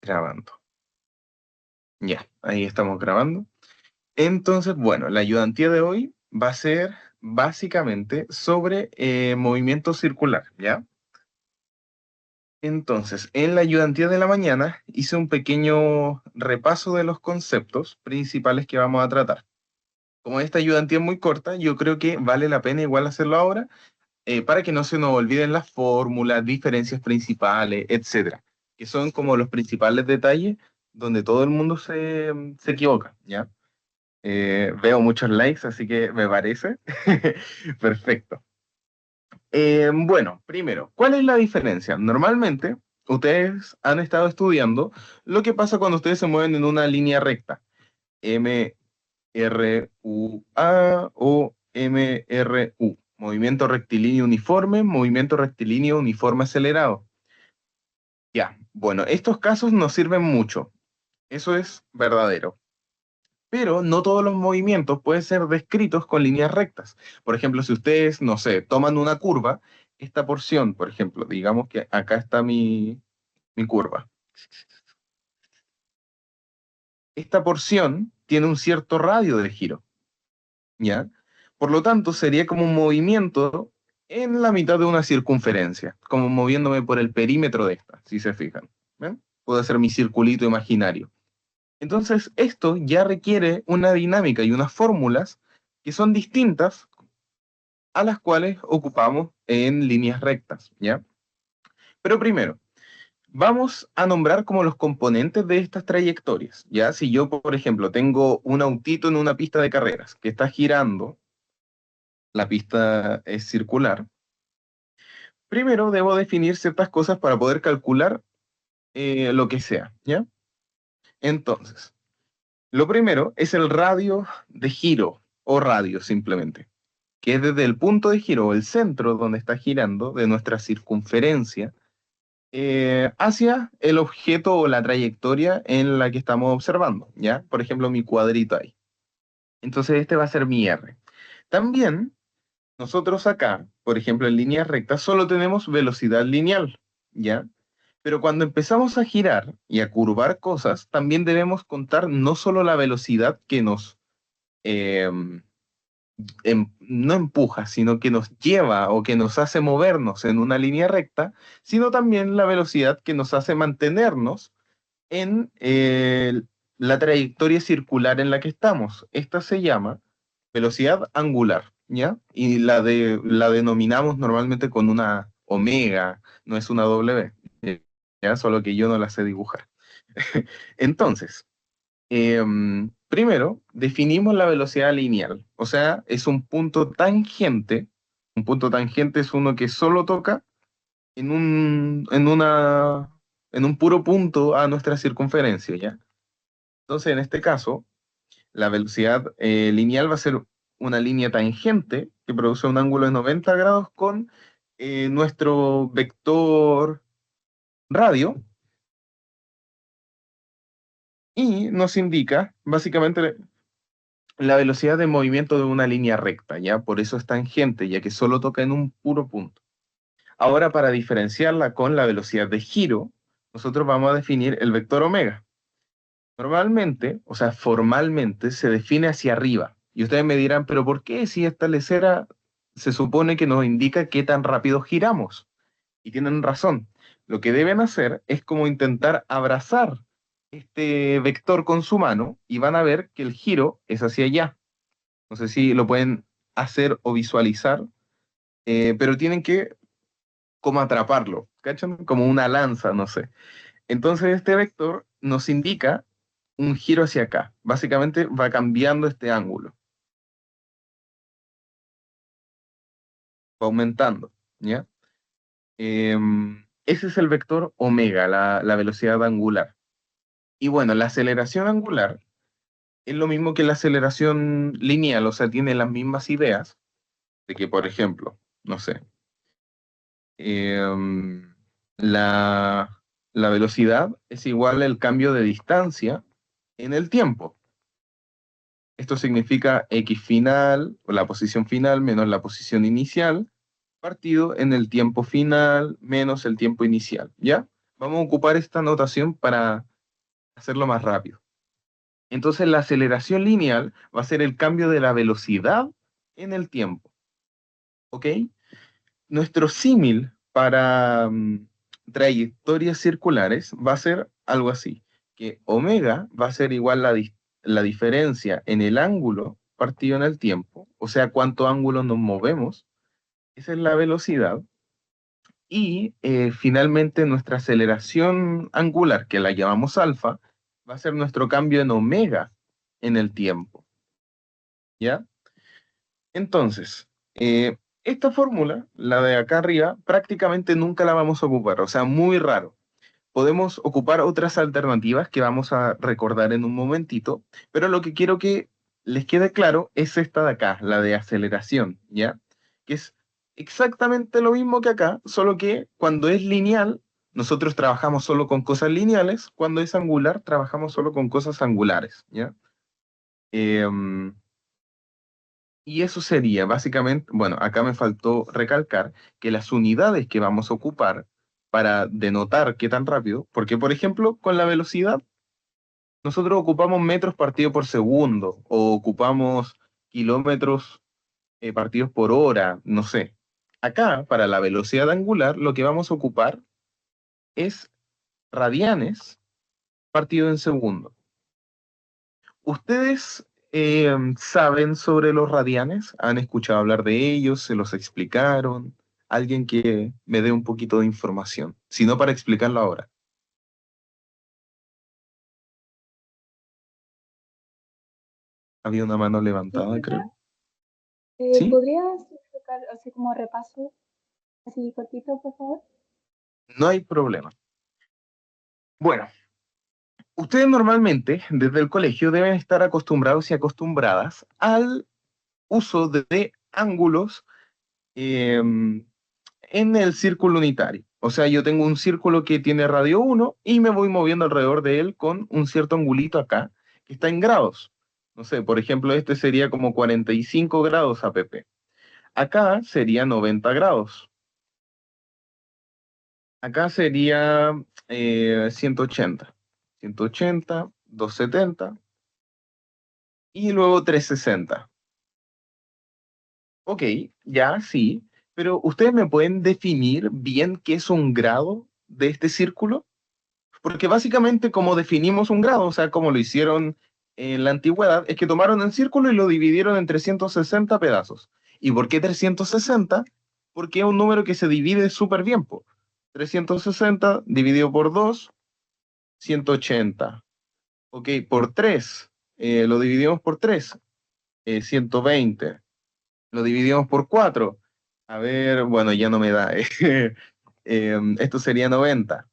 Grabando. Ya, ahí estamos grabando. Entonces, bueno, la ayudantía de hoy va a ser básicamente sobre movimiento circular, ¿ya? Entonces, en la ayudantía de la mañana hice un pequeño repaso de los conceptos principales que vamos a tratar. Como esta ayudantía es muy corta, yo creo que vale la pena igual hacerlo ahora, para que no se nos olviden las fórmulas, diferencias principales, etcétera, que son como los principales detalles donde todo el mundo se equivoca, ¿ya? Veo muchos likes, así que me parece. Perfecto. Bueno, primero, ¿cuál es la diferencia? Normalmente, ustedes han estado estudiando lo que pasa cuando ustedes se mueven en una línea recta. MRUA o MRU. Movimiento rectilíneo uniforme, movimiento rectilíneo uniforme acelerado. Ya, bueno, estos casos nos sirven mucho. Eso es verdadero. Pero no todos los movimientos pueden ser descritos con líneas rectas. Por ejemplo, si ustedes, no sé, toman una curva, esta porción, por ejemplo, digamos que acá está mi curva. Esta porción tiene un cierto radio de giro, ¿ya? Por lo tanto, sería como un movimiento en la mitad de una circunferencia, como moviéndome por el perímetro de esta, si se fijan. ¿Ven? Puede ser mi circulito imaginario. Entonces, esto ya requiere una dinámica y unas fórmulas que son distintas a las cuales ocupamos en líneas rectas, ¿ya? Pero primero, vamos a nombrar como los componentes de estas trayectorias, ¿ya? Si yo, por ejemplo, tengo un autito en una pista de carreras que está girando, la pista es circular, primero debo definir ciertas cosas para poder calcular lo que sea, ¿ya? Entonces, lo primero es el radio de giro, o radio simplemente, que es desde el punto de giro o el centro donde está girando de nuestra circunferencia hacia el objeto o la trayectoria en la que estamos observando, ¿ya? Por ejemplo, mi cuadrito ahí. Entonces este va a ser mi R. También nosotros acá, por ejemplo, en líneas rectas, solo tenemos velocidad lineal, ¿ya? Pero cuando empezamos a girar y a curvar cosas, también debemos contar no solo la velocidad que nos eh, no empuja, sino que nos lleva o que nos hace movernos en una línea recta, sino también la velocidad que nos hace mantenernos en la trayectoria circular en la que estamos. Esta se llama velocidad angular, ¿ya? Y la denominamos normalmente con una omega, no es una W, ¿ya? Solo que yo no la sé dibujar. Entonces, primero, definimos la velocidad lineal, o sea, es un punto tangente. Un punto tangente es uno que solo toca en un puro punto a nuestra circunferencia, ¿ya? Entonces, en este caso, la velocidad lineal va a ser una línea tangente que produce un ángulo de 90 grados con nuestro vector radio y nos indica básicamente la velocidad de movimiento de una línea recta, ¿ya? Por eso es tangente, ya que solo toca en un puro punto. Ahora, para diferenciarla con la velocidad de giro, nosotros vamos a definir el vector omega. Normalmente, o sea, formalmente, se define hacia arriba. Y ustedes me dirán, pero ¿por qué si esta lecera se supone que nos indica qué tan rápido giramos? Y tienen razón. Lo que deben hacer es como intentar abrazar este vector con su mano y van a ver que el giro es hacia allá. No sé si lo pueden hacer o visualizar, pero tienen que como atraparlo, ¿cachan? Como una lanza, no sé. Entonces este vector nos indica un giro hacia acá. Básicamente va cambiando este ángulo, va aumentando, ¿ya? Ese es el vector omega, la velocidad angular. Y bueno, la aceleración angular es lo mismo que la aceleración lineal, o sea, tiene las mismas ideas de que, por ejemplo, no sé, em, la, la velocidad es igual al cambio de distancia en el tiempo. Esto significa x final, o la posición final, menos la posición inicial, partido en el tiempo final menos el tiempo inicial, ¿ya? Vamos a ocupar esta notación para hacerlo más rápido. Entonces la aceleración lineal va a ser el cambio de la velocidad en el tiempo, ¿ok? Nuestro símil para trayectorias circulares va a ser algo así, que omega va a ser igual la diferencia en el ángulo partido en el tiempo, o sea, cuánto ángulo nos movemos, esa es la velocidad, y finalmente nuestra aceleración angular, que la llamamos alfa, va a ser nuestro cambio en omega en el tiempo, ¿ya? Entonces, esta fórmula, la de acá arriba, prácticamente nunca la vamos a ocupar, o sea, muy raro. Podemos ocupar otras alternativas que vamos a recordar en un momentito, pero lo que quiero que les quede claro es esta de acá, la de aceleración, ¿ya? Que es exactamente lo mismo que acá, solo que cuando es lineal, nosotros trabajamos solo con cosas lineales, cuando es angular, trabajamos solo con cosas angulares, ¿ya? Em, y eso sería básicamente, bueno, acá me faltó recalcar que las unidades que vamos a ocupar para denotar qué tan rápido, porque por ejemplo, con la velocidad, nosotros ocupamos metros partido por segundo, o ocupamos kilómetros partidos por hora, no sé. Acá, para la velocidad angular, lo que vamos a ocupar es radianes partido en segundo. ¿Ustedes saben sobre los radianes? ¿Han escuchado hablar de ellos? ¿Se los explicaron? Alguien que me dé un poquito de información, si no para explicarlo ahora. Había una mano levantada, Disculpa, creo. ¿Sí? ¿podrías explicar así como repaso, así cortito, por favor? No hay problema. Bueno, ustedes normalmente desde el colegio deben estar acostumbrados y acostumbradas al uso de ángulos en el círculo unitario. O sea, yo tengo un círculo que tiene radio 1 y me voy moviendo alrededor de él con un cierto angulito acá que está en grados. No sé, por ejemplo, este sería como 45 grados APP. Acá sería 90 grados. Acá sería 180. 180, 270 y luego 360. Ok, ya sí, pero ¿ustedes me pueden definir bien qué es un grado de este círculo? Porque básicamente como definimos un grado, o sea, como lo hicieron en la antigüedad, es que tomaron el círculo y lo dividieron en 360 pedazos. ¿Y por qué 360? Porque es un número que se divide súper bien, po. 360 dividido por 2, 180. Ok, por 3, lo dividimos por 3, 120. Lo dividimos por 4. A ver, bueno, ya no me da. Esto sería 90.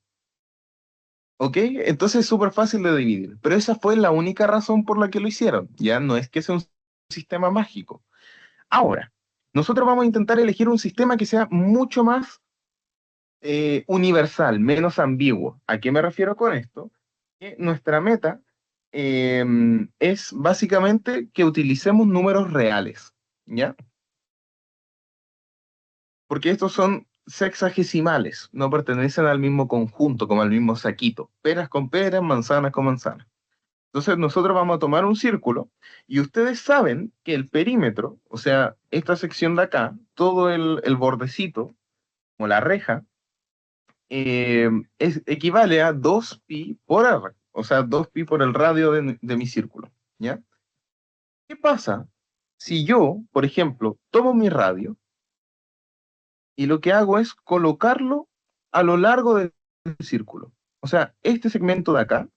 ¿Ok? Entonces es súper fácil de dividir, pero esa fue la única razón por la que lo hicieron, ya no es que sea un sistema mágico. Ahora, nosotros vamos a intentar elegir un sistema que sea mucho más universal, menos ambiguo. ¿A qué me refiero con esto? Que nuestra meta eh, es básicamente que utilicemos números reales, ¿ya? Porque estos son sexagesimales, no pertenecen al mismo conjunto, como al mismo saquito. Peras con peras, manzanas con manzanas. Entonces nosotros vamos a tomar un círculo y ustedes saben que el perímetro, o sea, esta sección de acá, todo el bordecito, o la reja, equivale a 2pi por r, o sea, 2pi por el radio de mi círculo, ¿ya? ¿Qué pasa si yo, por ejemplo, tomo mi radio y lo que hago es colocarlo a lo largo del círculo? O sea, este segmento de acá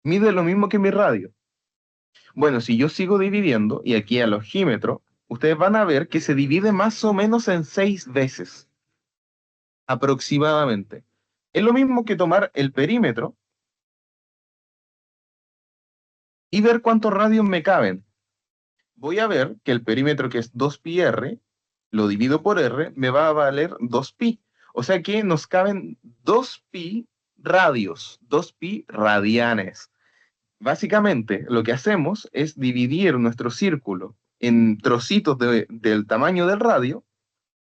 mide lo mismo que mi radio. Bueno, si yo sigo dividiendo, y aquí al ojímetro, ustedes van a ver que se divide más o menos en 6 veces, aproximadamente. Es lo mismo que tomar el perímetro y ver cuántos radios me caben. Voy a ver que el perímetro, que es 2πr, lo divido por r, me va a valer 2pi. O sea que nos caben 2pi radios, 2pi radianes. Básicamente, lo que hacemos es dividir nuestro círculo en trocitos del tamaño del radio,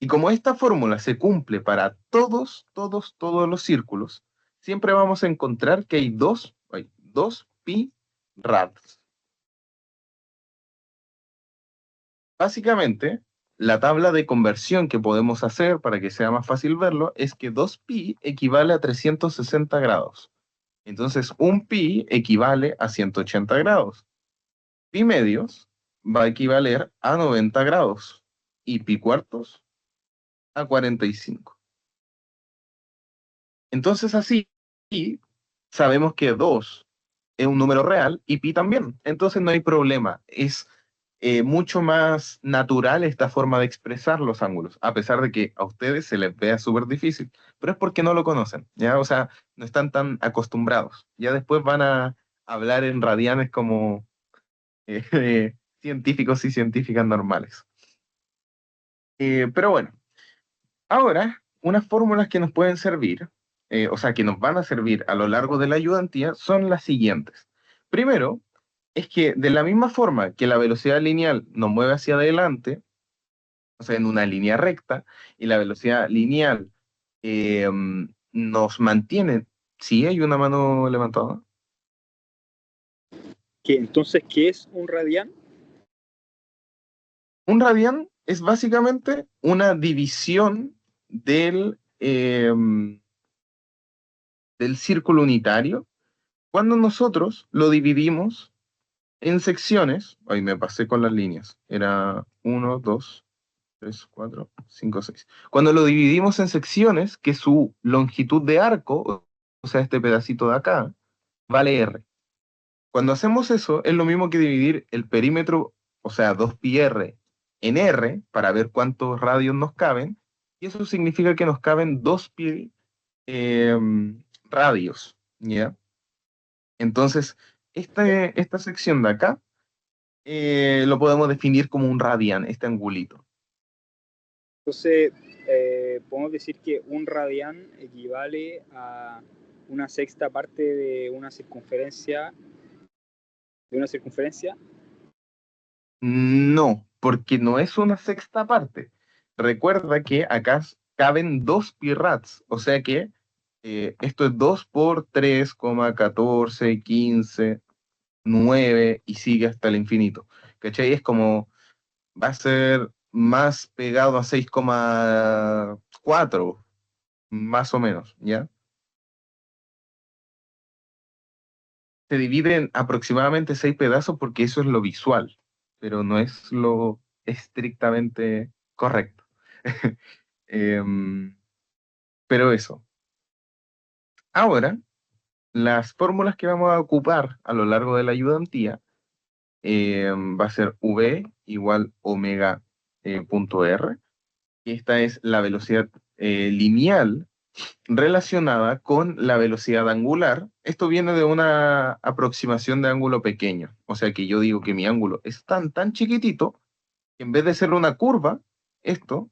y como esta fórmula se cumple para todos los círculos, siempre vamos a encontrar que hay 2 pi rads. Básicamente, la tabla de conversión que podemos hacer para que sea más fácil verlo es que 2 pi equivale a 360 grados. Entonces, un pi equivale a 180 grados. Pi medios va a equivaler a 90 grados y pi cuartos a 45. Entonces, así sabemos que 2 es un número real y pi también. Entonces no hay problema. Es mucho más natural esta forma de expresar los ángulos, a pesar de que a ustedes se les vea súper difícil, pero es porque no lo conocen, ¿ya? O sea, no están tan acostumbrados. Ya después van a hablar en radianes como científicos y científicas normales. Pero bueno, ahora, unas fórmulas que nos pueden servir, o sea, que nos van a servir a lo largo de la ayudantía, son las siguientes. Primero, es que de la misma forma que la velocidad lineal nos mueve hacia adelante, o sea, en una línea recta, y la velocidad lineal eh, nos mantiene. ¿Sí hay una mano levantada? Entonces, ¿qué es un radián? Un radián es básicamente una división del círculo unitario. Cuando nosotros lo dividimos en secciones, ahí me pasé con las líneas, era uno, 2, 3, 4, 5, 6. Cuando lo dividimos en secciones, que su longitud de arco, o sea, este pedacito de acá, vale R. Cuando hacemos eso, es lo mismo que dividir el perímetro, o sea, 2πr en R, para ver cuántos radios nos caben, y eso significa que nos caben 2π radios, ¿ya? Entonces, esta sección de acá lo podemos definir como un radián, este angulito. Entonces, podemos decir que un radián equivale a una sexta parte de una circunferencia. No, porque no es una sexta parte. Recuerda que acá caben 2π rads, o sea que esto es 2 por 3,14, 15, 9 y sigue hasta el infinito. ¿Cachai? Es como, va a ser más pegado a 6,4, más o menos, ¿ya? Se divide en aproximadamente 6 pedazos porque eso es lo visual, pero no es lo estrictamente correcto. Em, pero eso. Ahora, las fórmulas que vamos a ocupar a lo largo de la ayudantía va a ser V igual omega punto R. Esta es la velocidad lineal relacionada con la velocidad angular. Esto viene de una aproximación de ángulo pequeño. O sea que yo digo que mi ángulo es tan chiquitito que en vez de ser una curva, esto,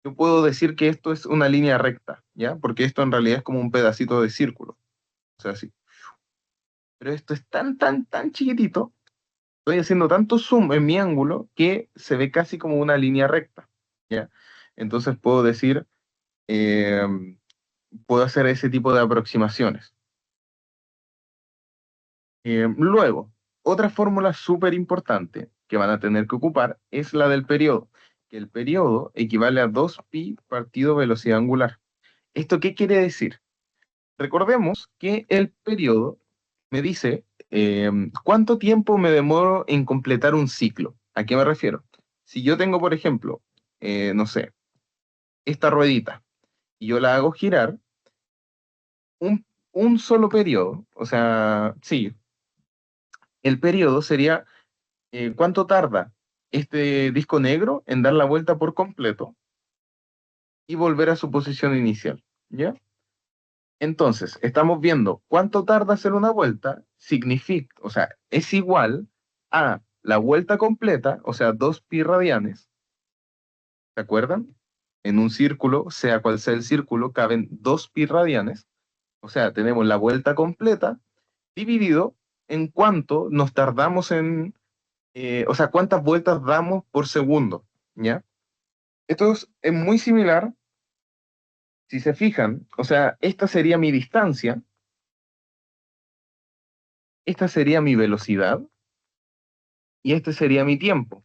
yo puedo decir que esto es una línea recta, ¿ya? Porque esto en realidad es como un pedacito de círculo. O sea, sí. Pero esto es tan chiquitito, estoy haciendo tanto zoom en mi ángulo que se ve casi como una línea recta, ¿ya? Entonces puedo decir, eh, puedo hacer ese tipo de aproximaciones. Luego, otra fórmula súper importante que van a tener que ocupar es la del periodo, que el periodo equivale a 2pi partido velocidad angular. ¿Esto qué quiere decir? Recordemos que el periodo me dice cuánto tiempo me demoro en completar un ciclo. ¿A qué me refiero? Si yo tengo, por ejemplo, no sé, esta ruedita y yo la hago girar, un solo periodo, o sea, sí, el periodo sería cuánto tarda este disco negro en dar la vuelta por completo y volver a su posición inicial, ¿ya? Entonces, estamos viendo cuánto tarda hacer una vuelta, significa, o sea, es igual a la vuelta completa, o sea, 2pi radianes, ¿se acuerdan? En un círculo, sea cual sea el círculo, caben 2pi radianes, o sea, tenemos la vuelta completa dividido en cuánto nos tardamos o sea, cuántas vueltas damos por segundo, ¿ya? Esto es muy similar, si se fijan, o sea, esta sería mi distancia, esta sería mi velocidad y este sería mi tiempo.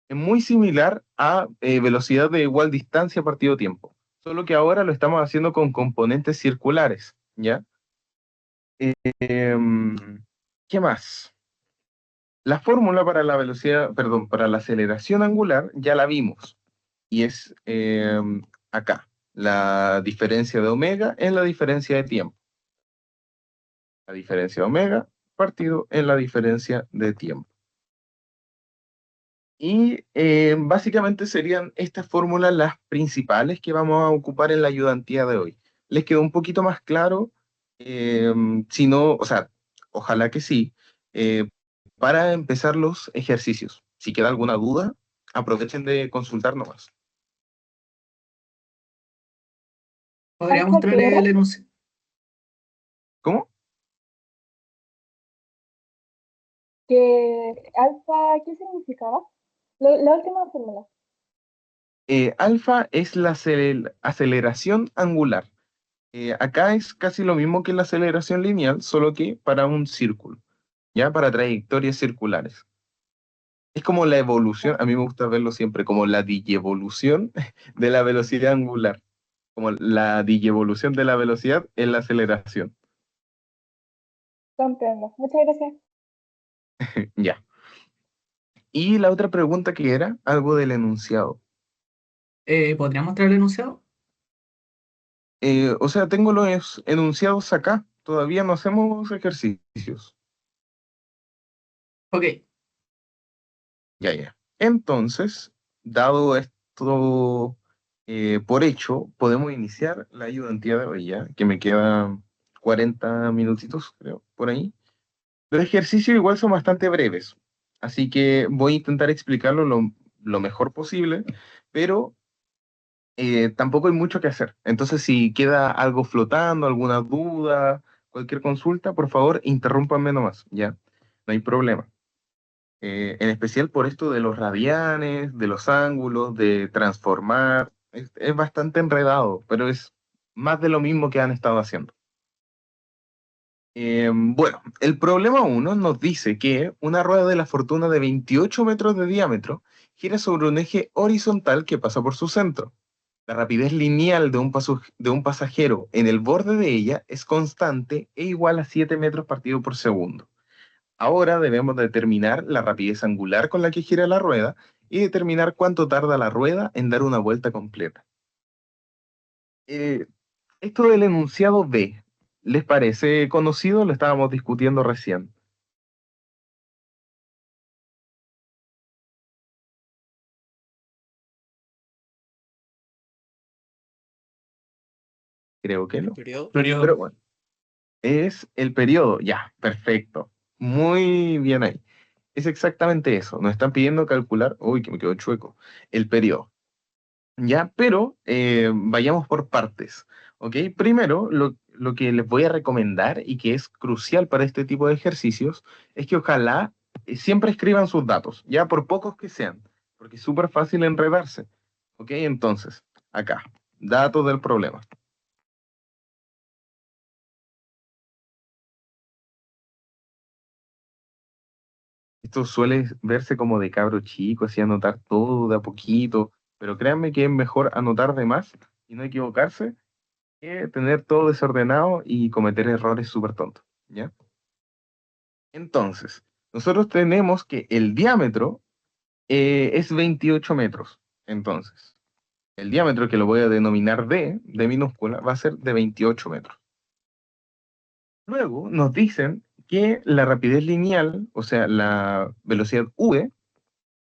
Es muy similar a velocidad de igual distancia partido tiempo, solo que ahora lo estamos haciendo con componentes circulares, ¿ya? Em, ¿Qué más? La fórmula para la velocidad, perdón, para la aceleración angular ya la vimos y es acá, la diferencia de omega en la diferencia de tiempo. La diferencia de omega partido en la diferencia de tiempo. Y básicamente serían estas fórmulas las principales que vamos a ocupar en la ayudantía de hoy. ¿Les quedó un poquito más claro? Si no, o sea, ojalá que sí. Para empezar los ejercicios, si queda alguna duda, aprovechen de consultar nomás. ¿Podría ¿Alfa qué mostrarle era? el enunciado? ¿Cómo? ¿Alfa qué significaba? La última fórmula. Alfa es la aceleración angular. Acá es casi lo mismo que la aceleración lineal, solo que para un círculo, ¿ya? Para trayectorias circulares. Es como la evolución, a mí me gusta verlo siempre como la digievolución de la velocidad angular, como la digievolución de la velocidad en la aceleración. Comprendo. Muchas gracias. Ya. Y la otra pregunta que era algo del enunciado. ¿Podría mostrar el enunciado? O sea, tengo los enunciados acá, todavía no hacemos ejercicios. Ok, Ya, ya. Entonces, dado esto por hecho, podemos iniciar la ayudantía de hoy, ya, que me quedan 40 minutitos, creo, por ahí. Los ejercicios igual son bastante breves, así que voy a intentar explicarlo lo mejor posible, pero tampoco hay mucho que hacer. Entonces, si queda algo flotando, alguna duda, cualquier consulta, por favor, interrúmpanme nomás, ¿ya? No hay problema. En especial por esto de los radianes, de los ángulos, de transformar. Es bastante enredado, pero es más de lo mismo que han estado haciendo. Bueno, el problema uno nos dice que una rueda de la fortuna de 28 metros de diámetro gira sobre un eje horizontal que pasa por su centro. La rapidez lineal de un pasajero en el borde de ella es constante e igual a 7 metros partido por segundo. Ahora debemos determinar la rapidez angular con la que gira la rueda y determinar cuánto tarda la rueda en dar una vuelta completa. Eh, Esto del enunciado B, ¿les parece conocido? Lo estábamos discutiendo recién. Creo que El no. periodo. Pero bueno, es el periodo. Ya, perfecto. Muy bien ahí. Es exactamente eso. Nos están pidiendo calcular, uy, que me quedó chueco, el periodo. Ya, pero vayamos por partes. ¿Ok? Primero, lo que les voy a recomendar y que es crucial para este tipo de ejercicios es que ojalá siempre escriban sus datos, ya por pocos que sean, porque es súper fácil enredarse. ¿Ok? Entonces, acá, datos del problema. Esto suele verse como de cabro chico, así anotar todo de a poquito, pero créanme que es mejor anotar de más y no equivocarse que tener todo desordenado y cometer errores súper tontos, ¿ya? Entonces, nosotros tenemos que el diámetro es 28 metros. Entonces, el diámetro que lo voy a denominar D minúscula, va a ser de 28 metros. Luego nos dicen que la rapidez lineal, o sea, la velocidad v,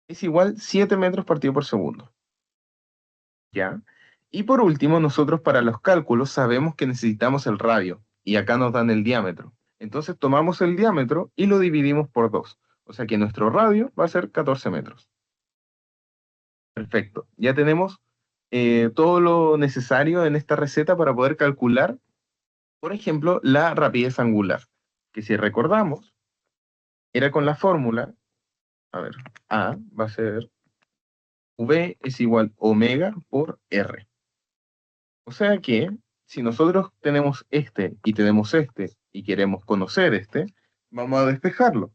es igual 7 metros partido por segundo. ¿Ya? Y por último, nosotros para los cálculos sabemos que necesitamos el radio, y acá nos dan el diámetro. Entonces tomamos el diámetro y lo dividimos por 2. O sea que nuestro radio va a ser 14 metros. Perfecto. Ya tenemos todo lo necesario en esta receta para poder calcular, por ejemplo, la rapidez angular, que si recordamos, era con la fórmula, a ver, A va a ser V es igual omega por R. O sea que si nosotros tenemos este y tenemos este y queremos conocer este, vamos a despejarlo.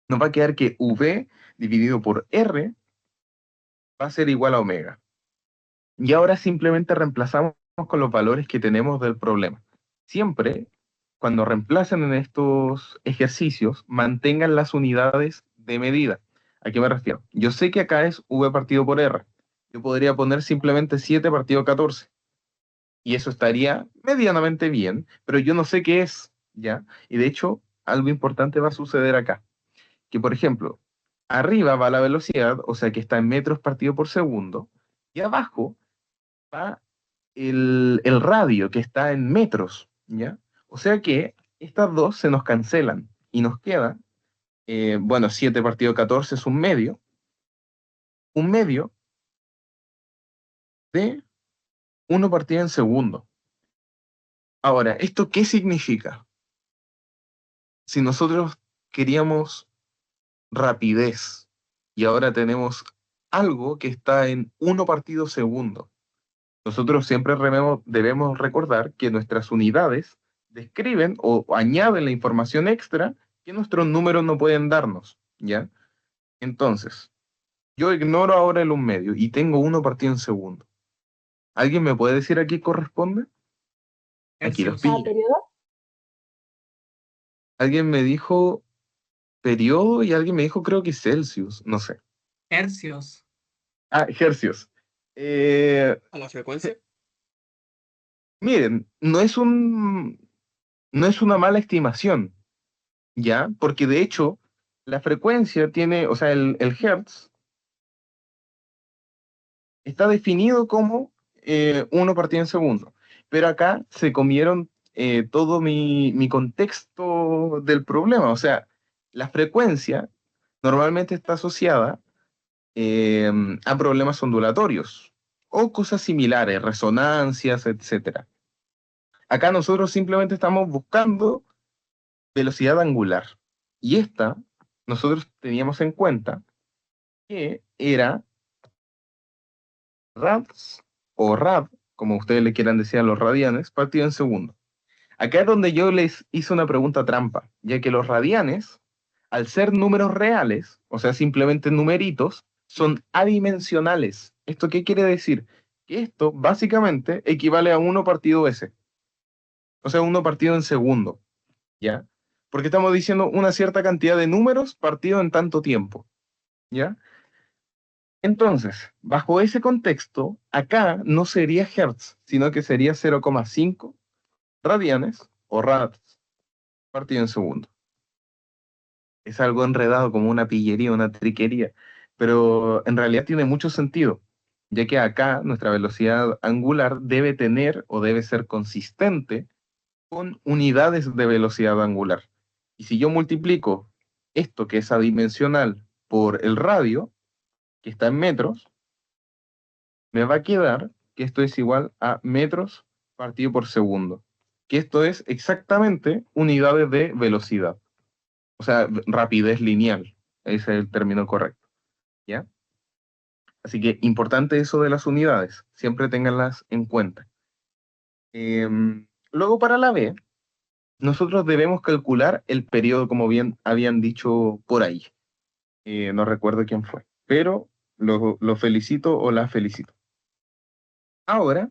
Nos va a quedar que V dividido por R va a ser igual a omega. Y ahora simplemente reemplazamos con los valores que tenemos del problema. Siempre, cuando reemplacen en estos ejercicios, mantengan las unidades de medida. ¿A qué me refiero? Yo sé que acá es V partido por R. Yo podría poner simplemente 7 partido 14. Y eso estaría medianamente bien, pero yo no sé qué es, ¿ya? Y de hecho, algo importante va a suceder acá. Que, por ejemplo, arriba va la velocidad, o sea que está en metros partido por segundo, y abajo va el radio, que está en metros, ¿ya? O sea que estas dos se nos cancelan y nos queda, bueno, 7 partido 14 es un medio de 1 partido en segundo. Ahora, ¿esto qué significa? Si nosotros queríamos rapidez y ahora tenemos algo que está en 1 partido segundo, nosotros siempre debemos recordar que nuestras unidades describen o añaden la información extra que nuestros números no pueden darnos, ¿ya? Entonces, yo ignoro ahora el 1 medio y tengo 1 partido en segundo. ¿Alguien me puede decir a qué corresponde? Aquí los Hercios. pillo. ¿Periodo? Alguien me dijo periodo y alguien me dijo creo que Celsius, no sé. Hercios. Ah, hercios. Eh, ¿A la frecuencia? miren, no es una mala estimación, ¿ya? Porque de hecho, la frecuencia tiene, o sea, el hertz está definido como 1 partido en segundo. Pero acá se comieron todo mi contexto del problema. O sea, la frecuencia normalmente está asociada a problemas ondulatorios o cosas similares, resonancias, etcétera. Acá nosotros simplemente estamos buscando velocidad angular. Y esta, nosotros teníamos en cuenta que era rads o rad, como ustedes le quieran decir a los radianes, partido en segundo. Acá es donde yo les hice una pregunta trampa, ya que los radianes, al ser números reales, o sea, simplemente numeritos, son adimensionales. ¿Esto qué quiere decir? Que esto básicamente equivale a 1 partido S, o sea, 1 partido en segundo, ¿ya? Porque estamos diciendo una cierta cantidad de números partido en tanto tiempo, ¿ya? Entonces, bajo ese contexto, acá no sería Hertz, sino que sería 0,5 radianes o rads partido en segundo. Es algo enredado como una pillería, una triquería, pero en realidad tiene mucho sentido, ya que acá nuestra velocidad angular debe tener o debe ser consistente con unidades de velocidad angular. Y si yo multiplico esto que es adimensional por el radio, que está en metros, me va a quedar que esto es igual a metros partido por segundo, que esto es exactamente unidades de velocidad, o sea, rapidez lineal, ese es el término correcto, ¿ya? Así que importante eso de las unidades, siempre ténganlas en cuenta. Luego para la B, nosotros debemos calcular el periodo, como bien habían dicho por ahí. No recuerdo quién fue, pero lo felicito o la felicito. Ahora,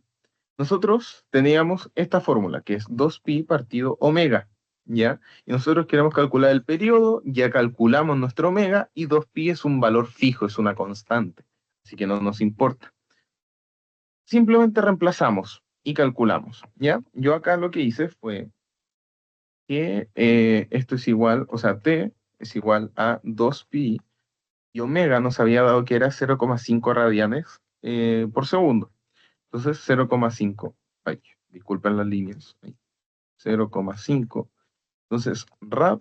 nosotros teníamos esta fórmula, que es 2pi partido omega, ¿ya? Y nosotros queremos calcular el periodo, ya calculamos nuestro omega, y 2pi es un valor fijo, es una constante, así que no nos importa. Simplemente reemplazamos y calculamos, ¿ya? Yo acá lo que hice fue que esto es igual, o sea, t es igual a 2pi, y omega nos había dado que era 0,5 radianes por segundo. Entonces 0,5. Ay, disculpen las líneas. 0,5. Entonces, rad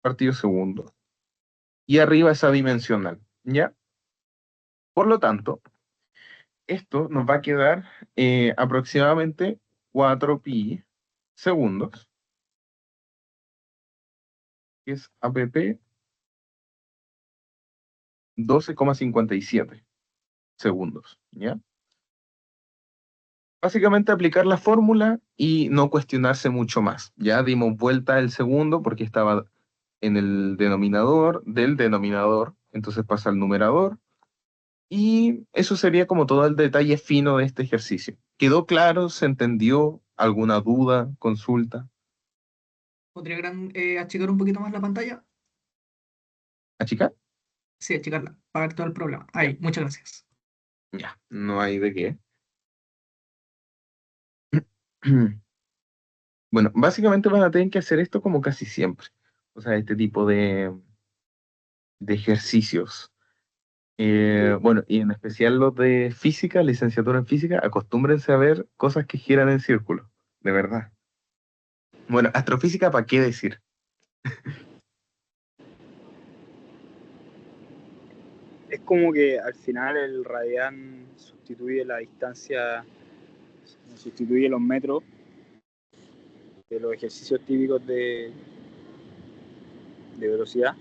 partido segundo. Y arriba es adimensional, ¿ya? Por lo tanto, esto nos va a quedar aproximadamente 4pi segundos, que es APP 12,57 segundos, ¿ya? básicamente aplicar la fórmula y no cuestionarse mucho más. Ya dimos vuelta el segundo porque estaba en el denominador del denominador, entonces pasa al numerador. Y eso sería como todo el detalle fino de este ejercicio. ¿Quedó claro? ¿Se entendió? ¿Alguna duda? ¿Consulta? ¿Podría achicar un poquito más la pantalla? ¿Achicar? Sí, achicarla, para ver todo el problema. Ya, Ahí, muchas gracias. ya, no hay de qué. Bueno, básicamente van a tener que hacer esto como casi siempre. O sea, este tipo de ejercicios. Bueno, y en especial los de física, licenciatura en física, acostúmbrense a ver cosas que giran en círculo, de verdad. Bueno, astrofísica, ¿para qué decir? Es como que al final el radián sustituye la distancia, sustituye los metros de los ejercicios típicos de velocidad.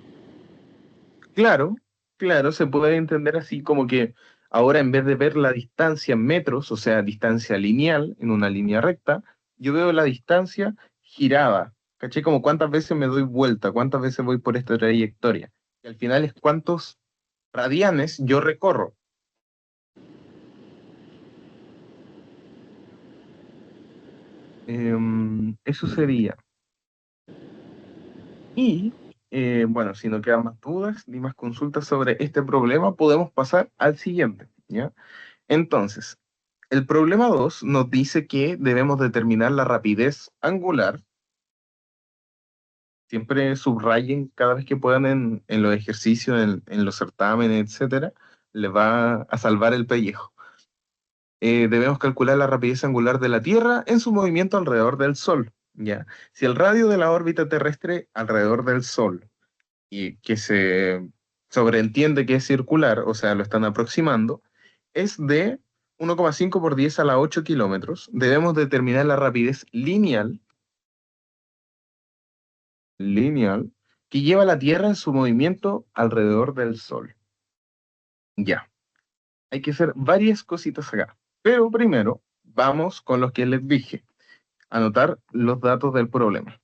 Claro, claro, se puede entender así como que ahora en vez de ver la distancia en metros, o sea, distancia lineal en una línea recta, yo veo la distancia girada. ¿Caché? Como cuántas veces me doy vuelta, cuántas veces voy por esta trayectoria. Y al final es cuántos radianes yo recorro. Eso sería. Y bueno, si no quedan más dudas ni más consultas sobre este problema, podemos pasar al siguiente, ¿ya? Entonces, el problema 2 nos dice que debemos determinar la rapidez angular. Siempre subrayen cada vez que puedan en los ejercicios, en los certámenes, etcétera, les va a salvar el pellejo. Debemos calcular la rapidez angular de la Tierra en su movimiento alrededor del Sol, ¿ya? Si el radio de la órbita terrestre alrededor del Sol y que se sobreentiende que es circular, o sea, lo están aproximando, es de 1,5 por 10 a la 8 kilómetros. Debemos determinar la rapidez lineal que lleva la Tierra en su movimiento alrededor del Sol. Ya, hay que hacer varias cositas acá. Pero primero, vamos con lo que les dije, anotar los datos del problema.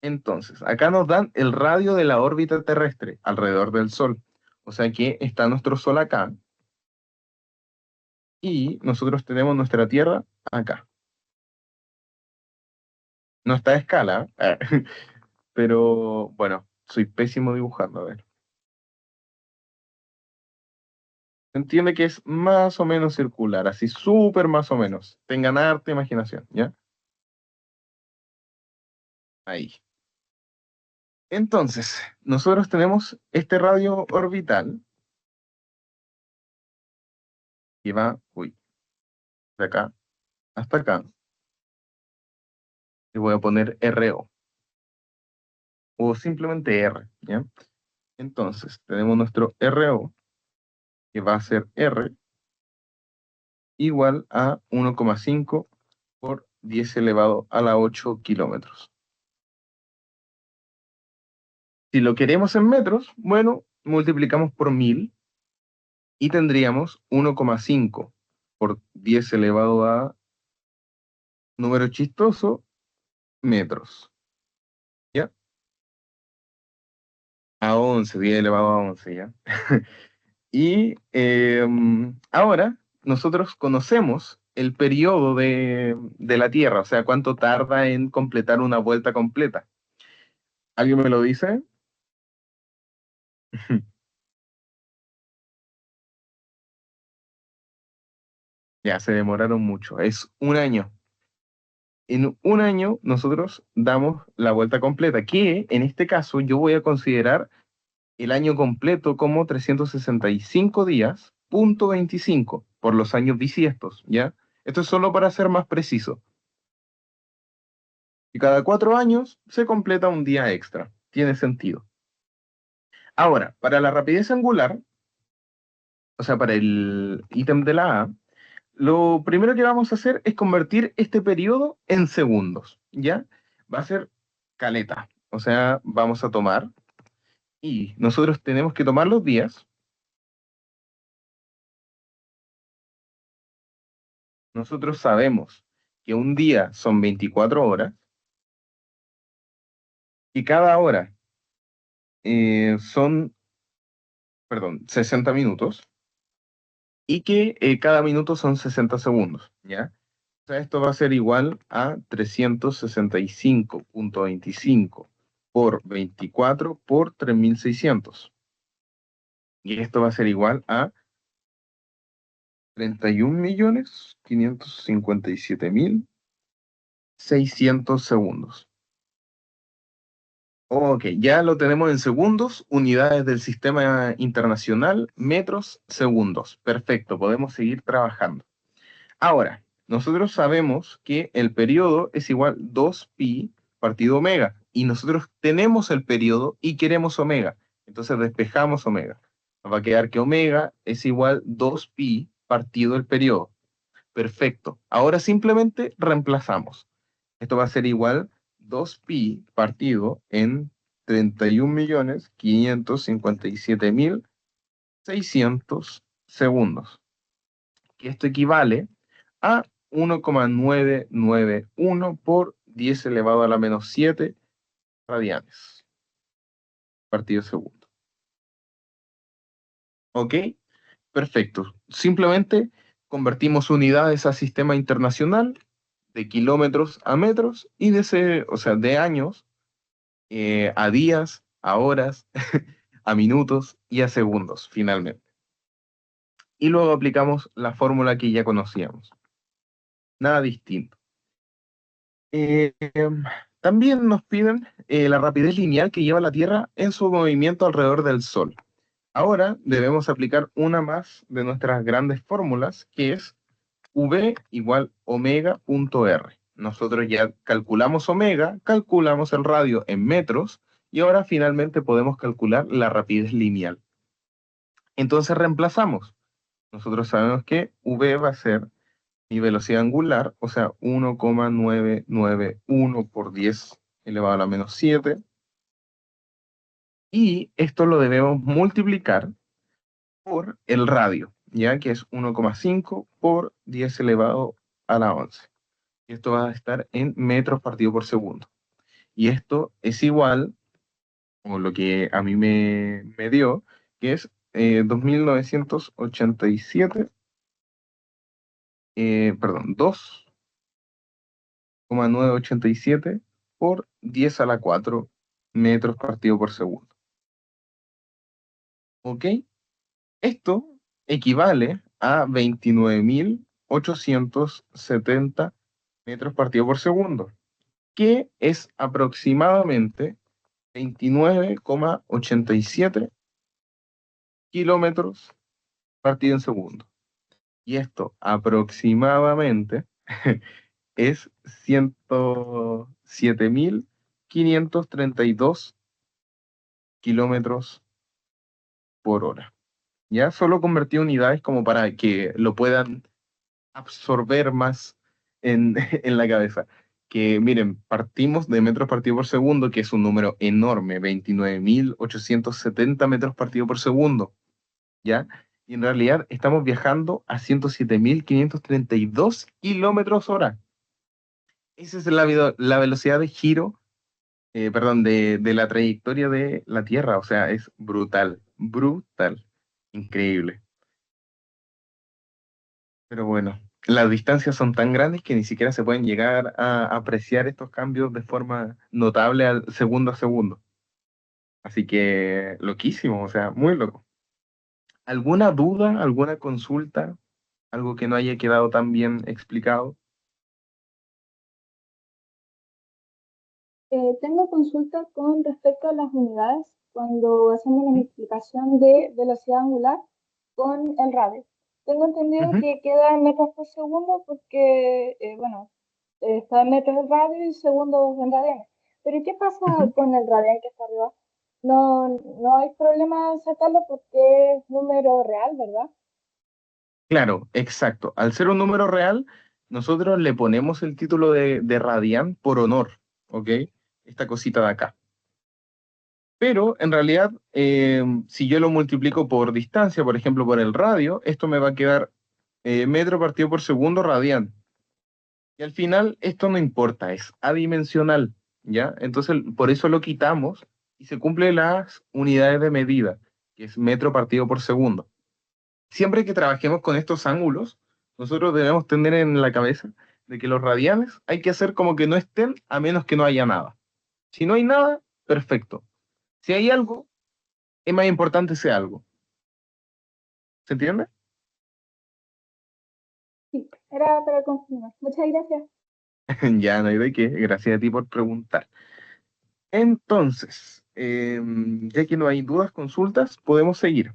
Entonces, acá nos dan el radio de la órbita terrestre alrededor del Sol. O sea que está nuestro Sol acá y nosotros tenemos nuestra Tierra acá. No está a escala, pero bueno, soy pésimo dibujando. A ver. Se entiende que es más o menos circular, así súper más o menos. Tengan harta imaginación, ¿ya? Ahí. Entonces, nosotros tenemos este radio orbital que va, uy, de acá hasta acá. Y voy a poner RO o simplemente R, ¿ya? Entonces, tenemos nuestro RO que va a ser R igual a 1,5 por 10 elevado a la 8 kilómetros. Si lo queremos en metros, bueno, multiplicamos por 1000 y tendríamos 1,5 por 10 elevado a número chistoso, metros. ¿Ya? A 11, 10 elevado a 11, ¿ya? Y ahora nosotros conocemos el periodo de la Tierra, o sea, cuánto tarda en completar una vuelta completa. ¿Alguien me lo dice? Ya, se demoraron mucho. Es un año. En un año nosotros damos la vuelta completa, que en este caso yo voy a considerar el año completo como 365 días, punto 25, por los años bisiestos, ¿ya? Esto es solo para ser más preciso. Y cada 4 años se completa un día extra. Tiene sentido. Ahora, para la rapidez angular, o sea, para el ítem de la A, lo primero que vamos a hacer es convertir este periodo en segundos, ¿ya? Va a ser caleta. O sea, vamos a tomar y nosotros tenemos que tomar los días nosotros sabemos que un día son 24 horas y cada hora son, perdón, 60 minutos y que cada minuto son 60 segundos, ¿ya? O sea, esto va a ser igual a 365.25 por 24 por 3600. Y esto va a ser igual a 31.557.600 segundos. Ok, ya lo tenemos en segundos, unidades del sistema internacional, metros, segundos. Perfecto, podemos seguir trabajando. Ahora, nosotros sabemos que el periodo es igual 2pi partido omega, y nosotros tenemos el periodo y queremos omega. Entonces despejamos omega. Nos va a quedar que omega es igual 2pi partido el periodo. Perfecto. Ahora simplemente reemplazamos. Esto va a ser igual 2pi partido en 31.557.600 segundos. Que esto equivale a 1,991 por 10 elevado a la menos 7 radianes partido segundo. ¿Ok? Perfecto. Simplemente convertimos unidades a sistema internacional de kilómetros a metros y de años a días, a horas, a minutos y a segundos, finalmente. Y luego aplicamos la fórmula que ya conocíamos. Nada distinto. También nos piden la rapidez lineal que lleva la Tierra en su movimiento alrededor del Sol. Ahora debemos aplicar una más de nuestras grandes fórmulas, que es V igual omega.r. Nosotros ya calculamos omega, calculamos el radio en metros, y ahora finalmente podemos calcular la rapidez lineal. Entonces reemplazamos. Nosotros sabemos que V va a ser mi velocidad angular, o sea, 1,991 por 10 elevado a la menos 7. Y esto lo debemos multiplicar por el radio, ya que es 1,5 por 10 elevado a la 11. Y esto va a estar en metros partido por segundo. Y esto es igual, o lo que a mí me dio, que es 2.987, perdón, 2,987 por 10 a la 4 metros partido por segundo. ¿Ok? Esto equivale a 29.870 metros partido por segundo, que es aproximadamente 29,87 kilómetros partido en segundo. Y esto aproximadamente es 107.532 kilómetros por hora. Ya solo convertí unidades como para que lo puedan absorber más en, en la cabeza. Que miren, partimos de metros partido por segundo, que es un número enorme, 29.870 metros partido por segundo, ¿ya? Y en realidad estamos viajando a 107.532 kilómetros hora. Esa es la velocidad de giro, perdón, de la trayectoria de la Tierra. O sea, es brutal, brutal, increíble. Pero bueno, las distancias son tan grandes que ni siquiera se pueden llegar a apreciar estos cambios de forma notable al segundo a segundo. Así que loquísimo, o sea, muy loco. ¿Alguna duda, alguna consulta, algo que no haya quedado tan bien explicado? Tengo consulta con respecto a las unidades cuando hacemos la multiplicación de velocidad angular con el radio. Tengo entendido Ujú, que queda en metros por segundo porque, bueno, está en metros el radio y segundos en radianes. Pero ¿qué pasa ujú. con el radian que está arriba? No, no hay problema en sacarlo porque es número real, ¿verdad? Claro, exacto. Al ser un número real, nosotros le ponemos el título de radian por honor, ¿ok? Esta cosita de acá. Pero en realidad, si yo lo multiplico por distancia, por ejemplo, por el radio, esto me va a quedar metro partido por segundo radian. Y al final esto no importa, es adimensional, ¿ya? Entonces por eso lo quitamos y se cumplen las unidades de medida, que es metro partido por segundo. Siempre que trabajemos con estos ángulos, nosotros debemos tener en la cabeza de que los radianes hay que hacer como que no estén a menos que no haya nada. Si no hay nada, perfecto. Si hay algo, es más importante ese algo. ¿Se entiende? Sí, era para confirmar. Muchas gracias. Ya no hay de qué. Gracias a ti por preguntar. Entonces, ya que no hay dudas, consultas, podemos seguir.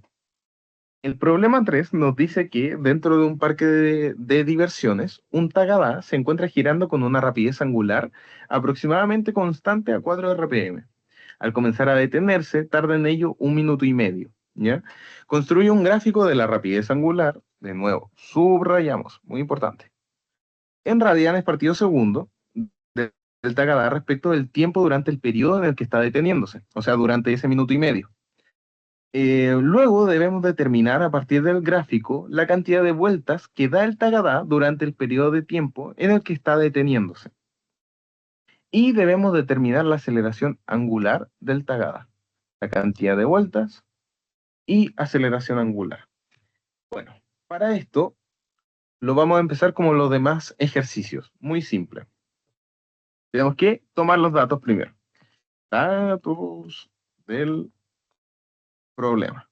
El problema 3 nos dice que dentro de un parque de diversiones, un Tagadá se encuentra girando con una rapidez angular aproximadamente constante a 4 RPM. Al comenzar a detenerse, tarda en ello 1 minuto y medio, ¿ya? Construye un gráfico de la rapidez angular, de nuevo, subrayamos, muy importante, en radianes partido segundo del Tagadá respecto del tiempo durante el periodo en el que está deteniéndose, o sea, durante ese minuto y medio. Luego debemos determinar a partir del gráfico la cantidad de vueltas que da el Tagadá durante el periodo de tiempo en el que está deteniéndose. Y debemos determinar la aceleración angular del Tagadá, la cantidad de vueltas y aceleración angular. Bueno, para esto lo vamos a empezar como los demás ejercicios, muy simple. Tenemos que tomar los datos primero. Datos del problema.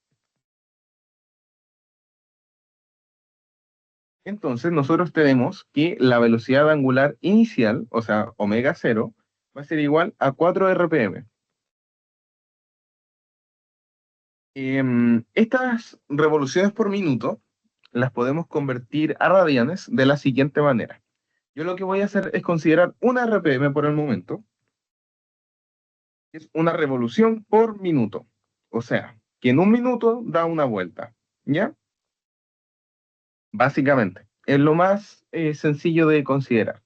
Entonces, nosotros tenemos que la velocidad angular inicial, o sea, omega 0, va a ser igual a 4 RPM. Estas revoluciones por minuto las podemos convertir a radianes de la siguiente manera. Yo lo que voy a hacer es considerar una RPM por el momento, que es una revolución por minuto. O sea, que en un minuto da una vuelta, ¿ya? Básicamente, es lo más sencillo de considerar.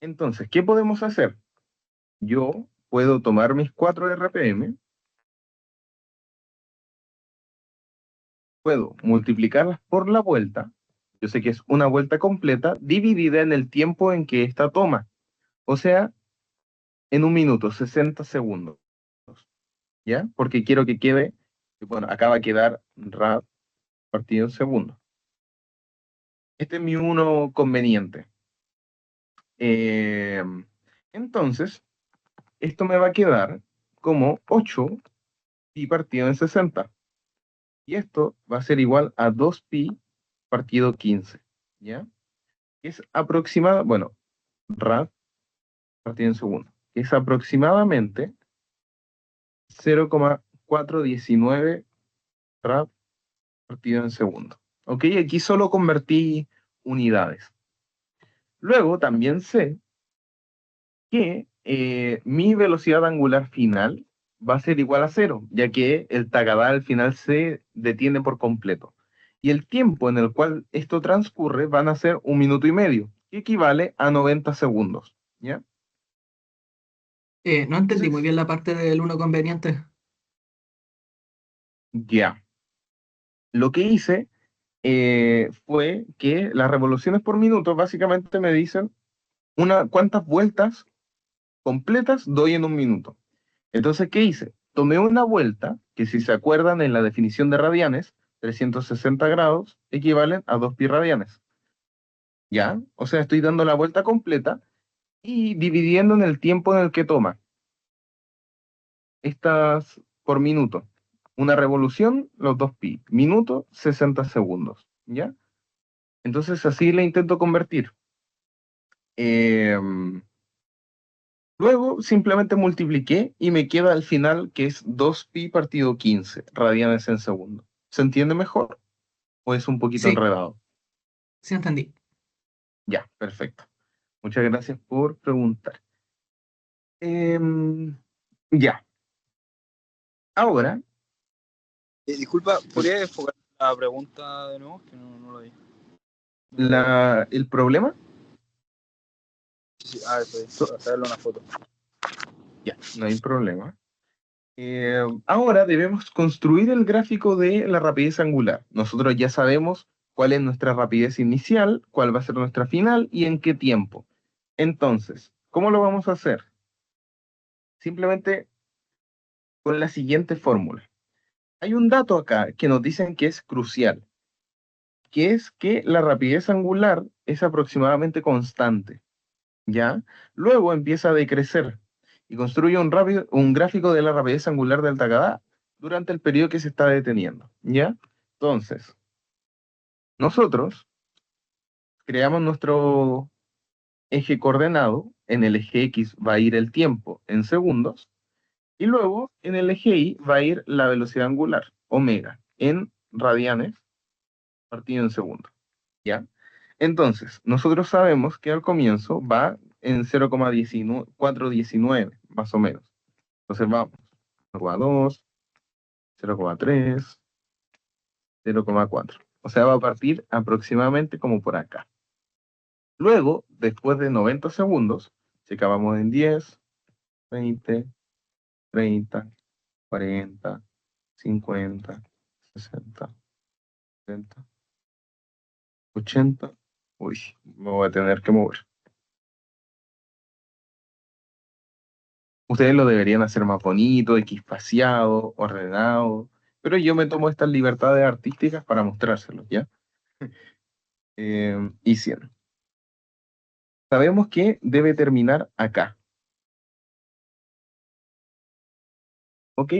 Entonces, ¿qué podemos hacer? Yo puedo tomar mis 4 RPM, puedo multiplicarlas por la vuelta, yo sé que es una vuelta completa, dividida en el tiempo en que esta toma, o sea, en un minuto, 60 segundos, ¿ya? Porque quiero que quede, bueno, acá va a quedar rad partido en segundo. Este es mi uno conveniente. Eh, entonces, esto me va a quedar como 8 pi partido en 60. Y esto va a ser igual a 2pi partido 15, ¿ya? Es aproximada, bueno, rad partido en segundo, que es aproximadamente 0,419 rad partido en segundo. ¿Ok? Aquí solo convertí unidades. Luego también sé que mi velocidad angular final va a ser igual a 0, ya que el Tagadá al final se detiene por completo. Y el tiempo en el cual esto transcurre van a ser 1 minuto y medio, que equivale a 90 segundos. ¿Ya? No entendí muy Entonces, bien la parte del uno conveniente. ya. Lo que hice fue que las revoluciones por minuto básicamente me dicen cuántas vueltas completas doy en un minuto. Entonces, ¿qué hice? Tomé una vuelta, que si se acuerdan en la definición de radianes, 360 grados equivalen a 2 pi radianes. ¿Ya? O sea, estoy dando la vuelta completa y dividiendo en el tiempo en el que toma. Estas por minuto. Una revolución, los 2 pi. Minuto, 60 segundos. ¿Ya? Entonces así le intento convertir. Em, Luego simplemente multipliqué y me queda al final que es 2pi partido 15 radianes en segundo. ¿Se entiende mejor o es un poquito Sí, enredado? sí entendí. Ya, perfecto. Muchas gracias por preguntar. Em, ya, ahora, Disculpa, ¿podría enfocar la pregunta de nuevo? Que no lo vi. el problema, Sí, sí, eso es, so- para hacerle una foto. ya, no hay problema. Ahora debemos construir el gráfico de la rapidez angular. Nosotros ya sabemos cuál es nuestra rapidez inicial, cuál va a ser nuestra final y en qué tiempo. Entonces, ¿cómo lo vamos a hacer? Simplemente con la siguiente fórmula. Hay un dato acá que nos dicen que es crucial, que es que la rapidez angular es aproximadamente constante, ¿ya? Luego empieza a decrecer y construye un gráfico de la rapidez angular del Takada durante el periodo que se está deteniendo, ¿ya? Entonces, nosotros creamos nuestro eje coordenado, en el eje X va a ir el tiempo en segundos, y luego en el eje Y va a ir la velocidad angular, omega, en radianes partido en segundos, ¿ya? Entonces, nosotros sabemos que al comienzo va en 0,419, más o menos. Entonces vamos, 0,2, 0,3, 0,4. O sea, va a partir aproximadamente como por acá. Luego, después de 90 segundos, si acabamos en 10, 20, 30, 40, 50, 60, 70, 80. Uy, me voy a tener que mover. Ustedes lo deberían hacer más bonito, equispaciado, ordenado, pero yo me tomo estas libertades artísticas para mostrárselos, ¿ya? Y 100. Sabemos que debe terminar acá, ¿ok?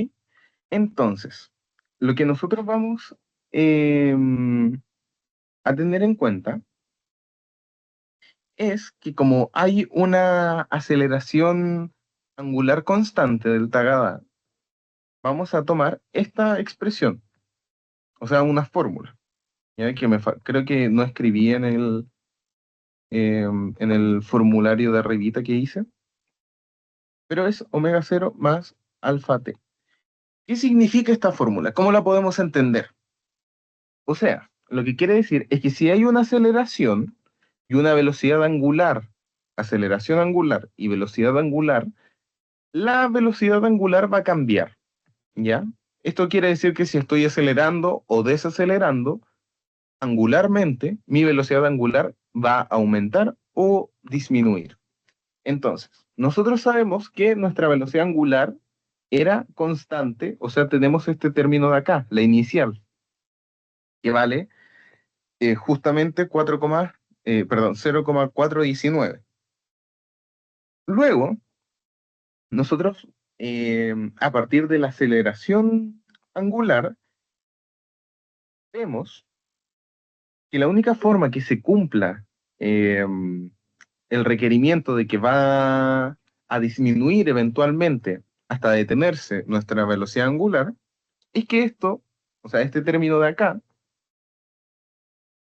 Entonces, lo que nosotros vamos a tener en cuenta es que como hay una aceleración angular constante del Tagada, vamos a tomar esta expresión, o sea, una fórmula, ¿ya? Que creo que no escribí en el formulario de arribita que hice, pero es omega 0 más alfa t. ¿Qué significa esta fórmula? ¿Cómo la podemos entender? O sea, lo que quiere decir es que si hay una aceleración y una velocidad angular, aceleración angular y velocidad angular, la velocidad angular va a cambiar, ¿ya? Esto quiere decir que si estoy acelerando o desacelerando, angularmente, mi velocidad angular va a aumentar o disminuir. Entonces, nosotros sabemos que nuestra velocidad angular era constante, o sea, tenemos este término de acá, la inicial, que vale justamente 0,419. Luego, nosotros, a partir de la aceleración angular, vemos que la única forma que se cumpla eh, el requerimiento de que va a disminuir eventualmente hasta detenerse nuestra velocidad angular es que esto, o sea, este término de acá,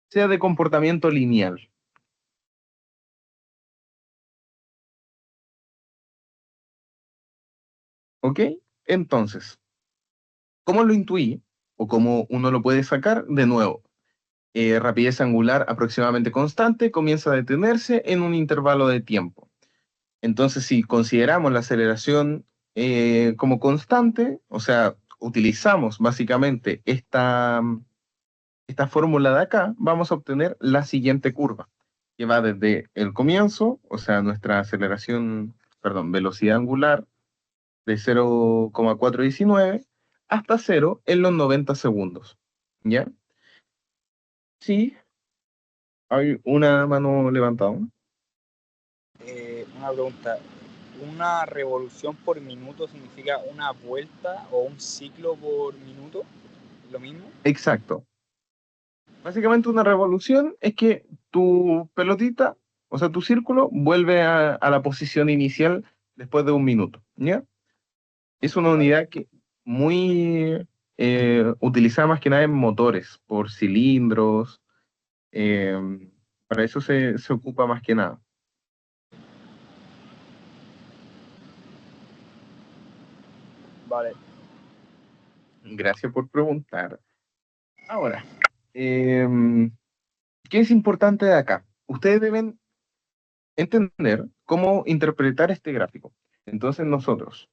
sea de comportamiento lineal. ¿Ok? Entonces, ¿cómo lo intuí? O cómo uno lo puede sacar, de nuevo, rapidez angular aproximadamente constante, comienza a detenerse en un intervalo de tiempo. Entonces, si consideramos la aceleración como constante, o sea, utilizamos básicamente esta fórmula de acá, vamos a obtener la siguiente curva, que va desde el comienzo, o sea, nuestra aceleración, perdón, velocidad angular de 0,419 hasta 0 en los 90 segundos. ¿Ya? Sí, hay una mano levantada. Una pregunta. ¿Una revolución por minuto significa una vuelta o un ciclo por minuto? ¿Lo mismo? Exacto. Básicamente una revolución es que tu pelotita, o sea, tu círculo, vuelve a la posición inicial después de un minuto. ¿Ya? Es una Vale. unidad que muy utilizada más que nada en motores, por cilindros. eh, para eso se ocupa más que nada. Vale. Gracias por preguntar. Ahora, ¿qué es importante de acá? Ustedes deben entender cómo interpretar este gráfico. Entonces nosotros,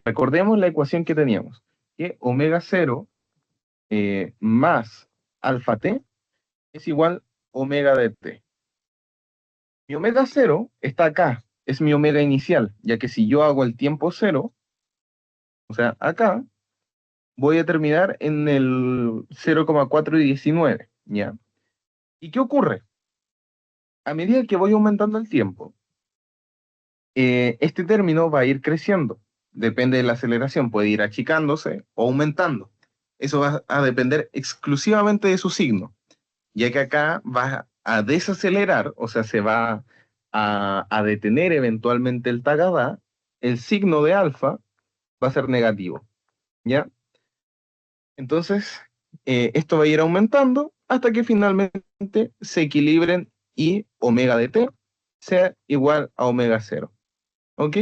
recordemos la ecuación que teníamos, que omega 0 más alfa t es igual omega de t. Mi omega cero está acá, es mi omega inicial, ya que si yo hago el tiempo cero, o sea, acá, voy a terminar en el 0,419, ¿ya? ¿Y qué ocurre? A medida que voy aumentando el tiempo, este término va a ir creciendo. Depende de la aceleración, puede ir achicándose o aumentando. Eso va a depender exclusivamente de su signo, ya que acá va a desacelerar, o sea, se va a detener eventualmente el tagada, el signo de alfa va a ser negativo, ¿ya? Entonces, esto va a ir aumentando hasta que finalmente se equilibren y omega de t sea igual a omega cero, ¿ok?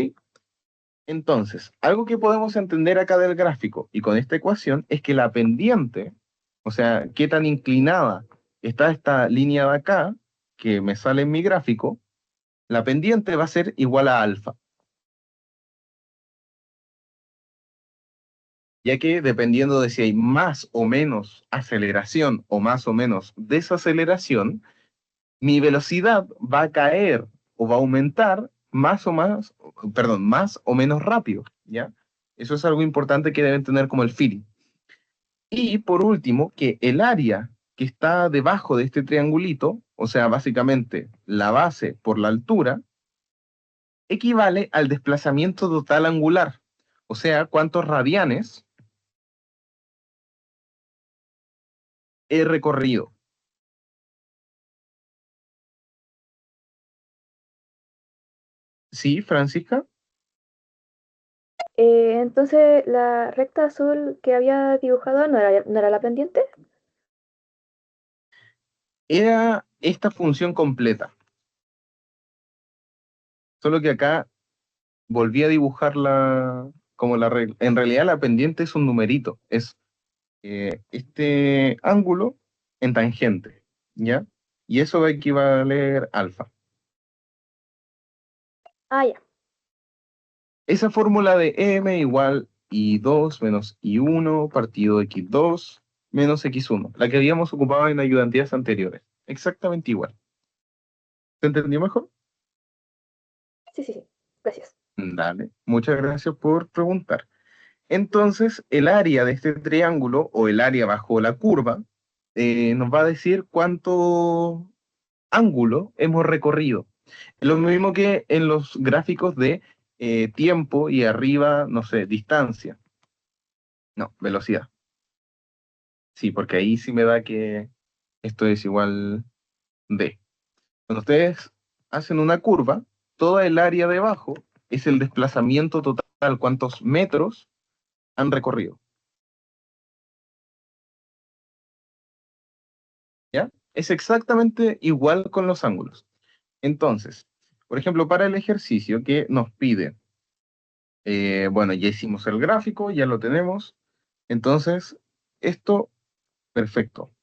Entonces, algo que podemos entender acá del gráfico y con esta ecuación es que la pendiente, o sea, qué tan inclinada está esta línea de acá, que me sale en mi gráfico, la pendiente va a ser igual a alfa, ya que dependiendo de si hay más o menos aceleración o más o menos desaceleración, mi velocidad va a caer o va a aumentar más o menos rápido, ¿ya? Eso es algo importante que deben tener como el feeling. Y por último, que el área que está debajo de este triangulito, o sea, básicamente la base por la altura, equivale al desplazamiento total angular, o sea, cuántos radianes he recorrido. ¿Sí, Francisca? Entonces, la recta azul que había dibujado no era la pendiente. Era esta función completa, solo que acá volví a dibujarla como la regla. En realidad la pendiente es un numerito, es este ángulo en tangente, ¿ya? Y eso va a equivaler a alfa. Ah, ya. Esa fórmula de m igual i2 menos i1 partido x2 menos x1, la que habíamos ocupado en ayudantías anteriores. Exactamente igual. ¿Se entendió mejor? Sí, sí, sí. Gracias. Dale. Muchas gracias por preguntar. Entonces, el área de este triángulo o el área bajo la curva nos va a decir cuánto ángulo hemos recorrido. Lo mismo que en los gráficos de tiempo y arriba, no sé, distancia. No, velocidad. Sí, porque ahí sí me da que esto es igual d. Cuando ustedes hacen una curva, toda el área de abajo es el desplazamiento total, cuántos metros han recorrido. ¿Ya? Es exactamente igual con los ángulos. Entonces, por ejemplo, para el ejercicio que nos pide, bueno, ya hicimos el gráfico, ya lo tenemos. Entonces, esto, perfecto.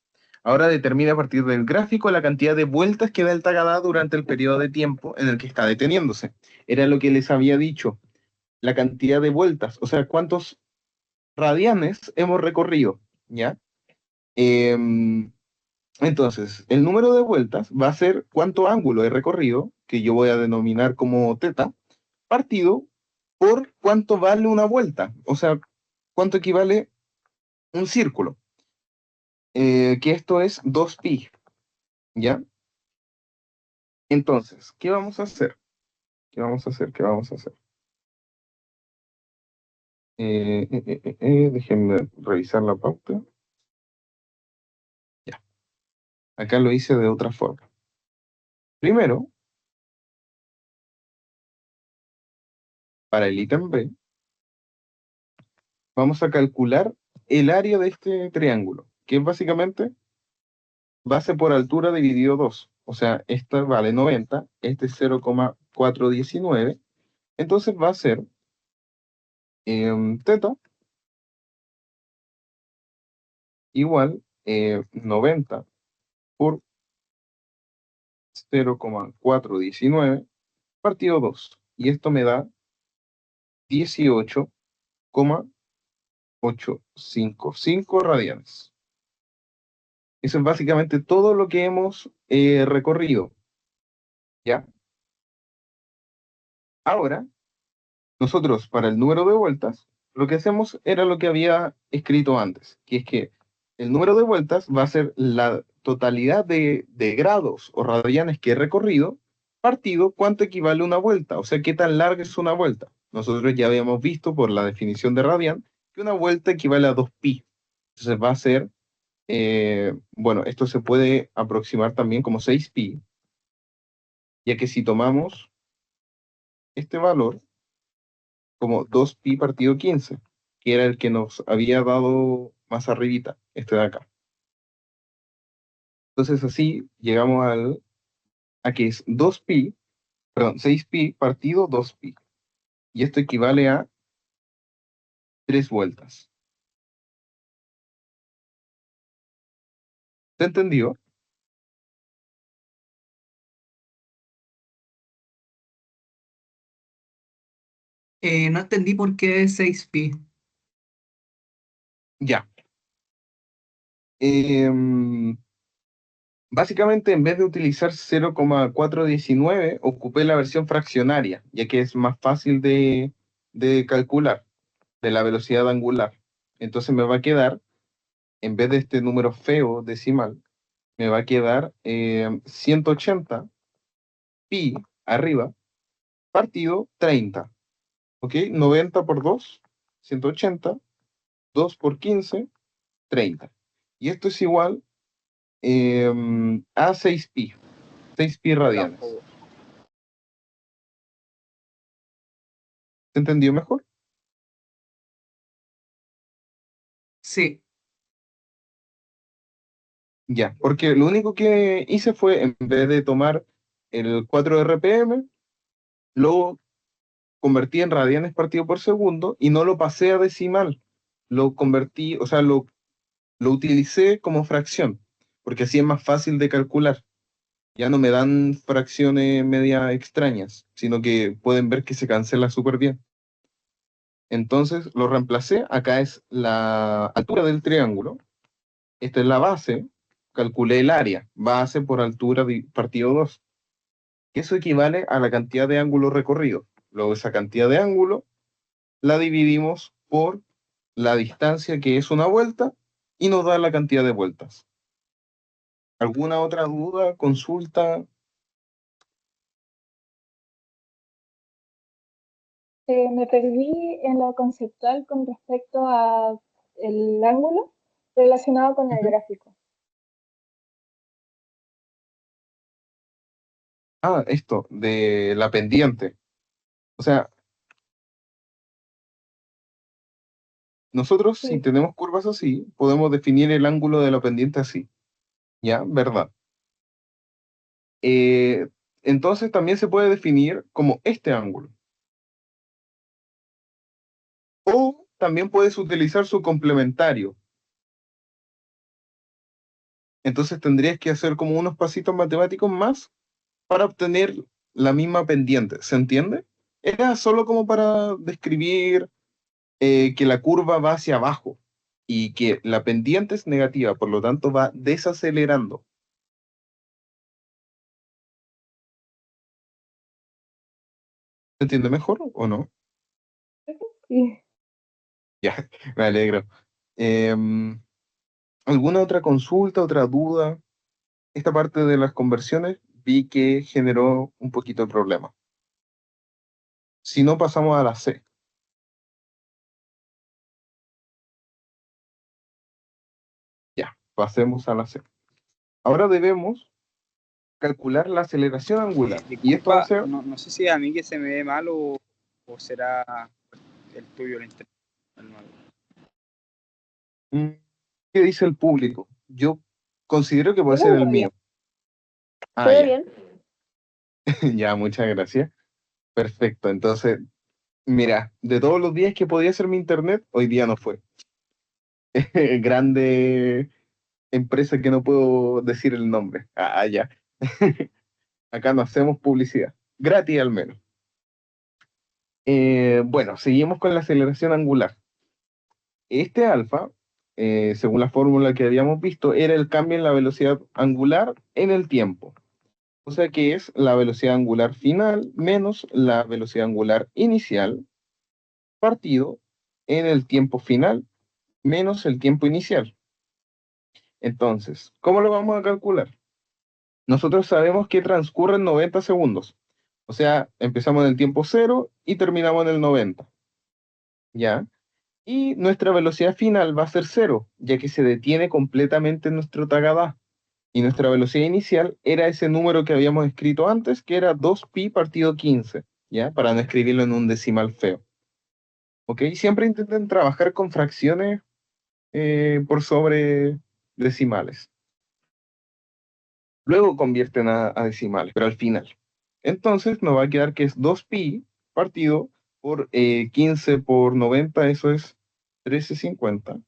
Ahora determina a partir del gráfico la cantidad de vueltas que da el tagada durante el periodo de tiempo en el que está deteniéndose. Era lo que les había dicho, la cantidad de vueltas, o sea, cuántos radianes hemos recorrido, ¿ya? Entonces, el número de vueltas va a ser cuánto ángulo he recorrido, que yo voy a denominar como teta, partido por cuánto vale una vuelta, o sea, cuánto equivale un círculo, que esto es 2pi, ¿ya? Entonces, ¿qué vamos a hacer? ¿Qué vamos a hacer? ¿Qué vamos a hacer? Déjenme revisar la pauta. Ya, acá lo hice de otra forma. Primero, para el ítem B, vamos a calcular el área de este triángulo, que es básicamente base por altura dividido 2. O sea, esta vale 90, este es 0,419. Entonces va a ser teta igual 90 por 0,419 partido 2. Y esto me da 18,855 radianes. Eso es básicamente todo lo que hemos recorrido, ¿ya? Ahora, nosotros para el número de vueltas, lo que hacemos era lo que había escrito antes, que es que el número de vueltas va a ser la totalidad de grados o radianes que he recorrido, partido cuánto equivale una vuelta, o sea, qué tan larga es una vuelta. Nosotros ya habíamos visto por la definición de radian que una vuelta equivale a 2pi. Entonces va a ser, bueno, esto se puede aproximar también como 6pi, ya que si tomamos este valor como 2pi partido 15, que era el que nos había dado más arribita, este de acá. Entonces así llegamos a que es 2pi, perdón, 6pi partido 2pi. Y esto equivale a 3 vueltas. ¿Se entendió? No entendí por qué es 6pi. Ya. Em, Básicamente, en vez de utilizar 0,419, ocupé la versión fraccionaria, ya que es más fácil de calcular, de la velocidad angular. Entonces me va a quedar, en vez de este número feo decimal, me va a quedar 180 pi arriba, partido 30. ¿Ok? 90 por 2, 180, 2 por 15, 30. Y esto es igual a 6pi, 6pi Yo radianes. tampoco. ¿Se entendió mejor? Sí, Ya, porque lo único que hice fue, en vez de tomar el 4 RPM, lo convertí en radianes partido por segundo y no lo pasé a decimal. Lo convertí, o sea, lo utilicé como fracción, porque así es más fácil de calcular. Ya no me dan fracciones media extrañas, sino que pueden ver que se cancela súper bien. Entonces lo reemplacé, acá es la altura del triángulo, esta es la base, calculé el área, base por altura partido 2, que eso equivale a la cantidad de ángulos recorridos. Luego esa cantidad de ángulo la dividimos por la distancia que es una vuelta y nos da la cantidad de vueltas. ¿Alguna otra duda, consulta? Me perdí en lo conceptual con respecto a el ángulo relacionado con el Ujú. gráfico. Ah, esto, de la pendiente. O sea, nosotros si Sí, tenemos curvas así, podemos definir el ángulo de la pendiente así. ¿Ya? ¿Verdad? Eh, entonces también se puede definir como este ángulo. O también puedes utilizar su complementario. Entonces tendrías que hacer como unos pasitos matemáticos más para obtener la misma pendiente. ¿Se entiende? Era solo como para describir que la curva va hacia abajo y que la pendiente es negativa, por lo tanto va desacelerando. ¿Se entiende mejor o no? sí. Ya, me alegro. Em, ¿Alguna otra consulta, otra duda? Esta parte de las conversiones vi que generó un poquito de problema. Si no, pasamos a la C. Ya, pasemos a la C. Ahora debemos calcular la aceleración angular. Y esto va a Disculpa, ser, no sé si a mí que se me ve mal o será el tuyo el internet. El nuevo. mm, ¿qué dice el público? Yo considero que puede Yo lo ser el veo bien. mío. ¿Se Ah, ve ya. bien? Ya, muchas gracias. Perfecto. Entonces, mira, de todos los días que podía ser mi internet, hoy día no fue. Grande empresa que no puedo decir el nombre. Ah, ya. Acá no hacemos publicidad. Gratis al menos. Bueno, seguimos con la aceleración angular. Este alfa según la fórmula que habíamos visto, era el cambio en la velocidad angular en el tiempo. O sea que es la velocidad angular final menos la velocidad angular inicial partido en el tiempo final menos el tiempo inicial. Entonces, ¿cómo lo vamos a calcular? Nosotros sabemos que transcurren 90 segundos. O sea, empezamos en el tiempo cero y terminamos en el 90. ¿Ya? Y nuestra velocidad final va a ser cero, ya que se detiene completamente nuestro tagada. Y nuestra velocidad inicial era ese número que habíamos escrito antes, que era 2pi partido 15, ¿ya? Para no escribirlo en un decimal feo. ¿Ok? Siempre intenten trabajar con fracciones por sobre decimales. Luego convierten a decimales, pero al final. Entonces nos va a quedar que es 2pi partido por 15 por 90, eso es 1350.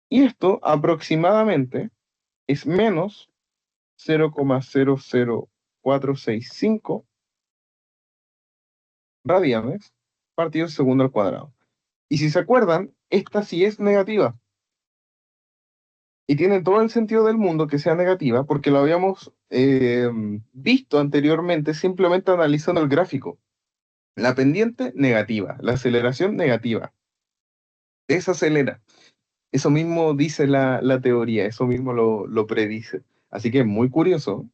Y esto aproximadamente es menos 0,00465 radianes partido segundo al cuadrado. Y si se acuerdan, esta sí es negativa. Y tiene todo el sentido del mundo que sea negativa, porque lo habíamos visto anteriormente simplemente analizando el gráfico. La pendiente negativa, la aceleración negativa. Desacelera. Eso mismo dice la teoría, eso mismo lo predice. Así que es muy curioso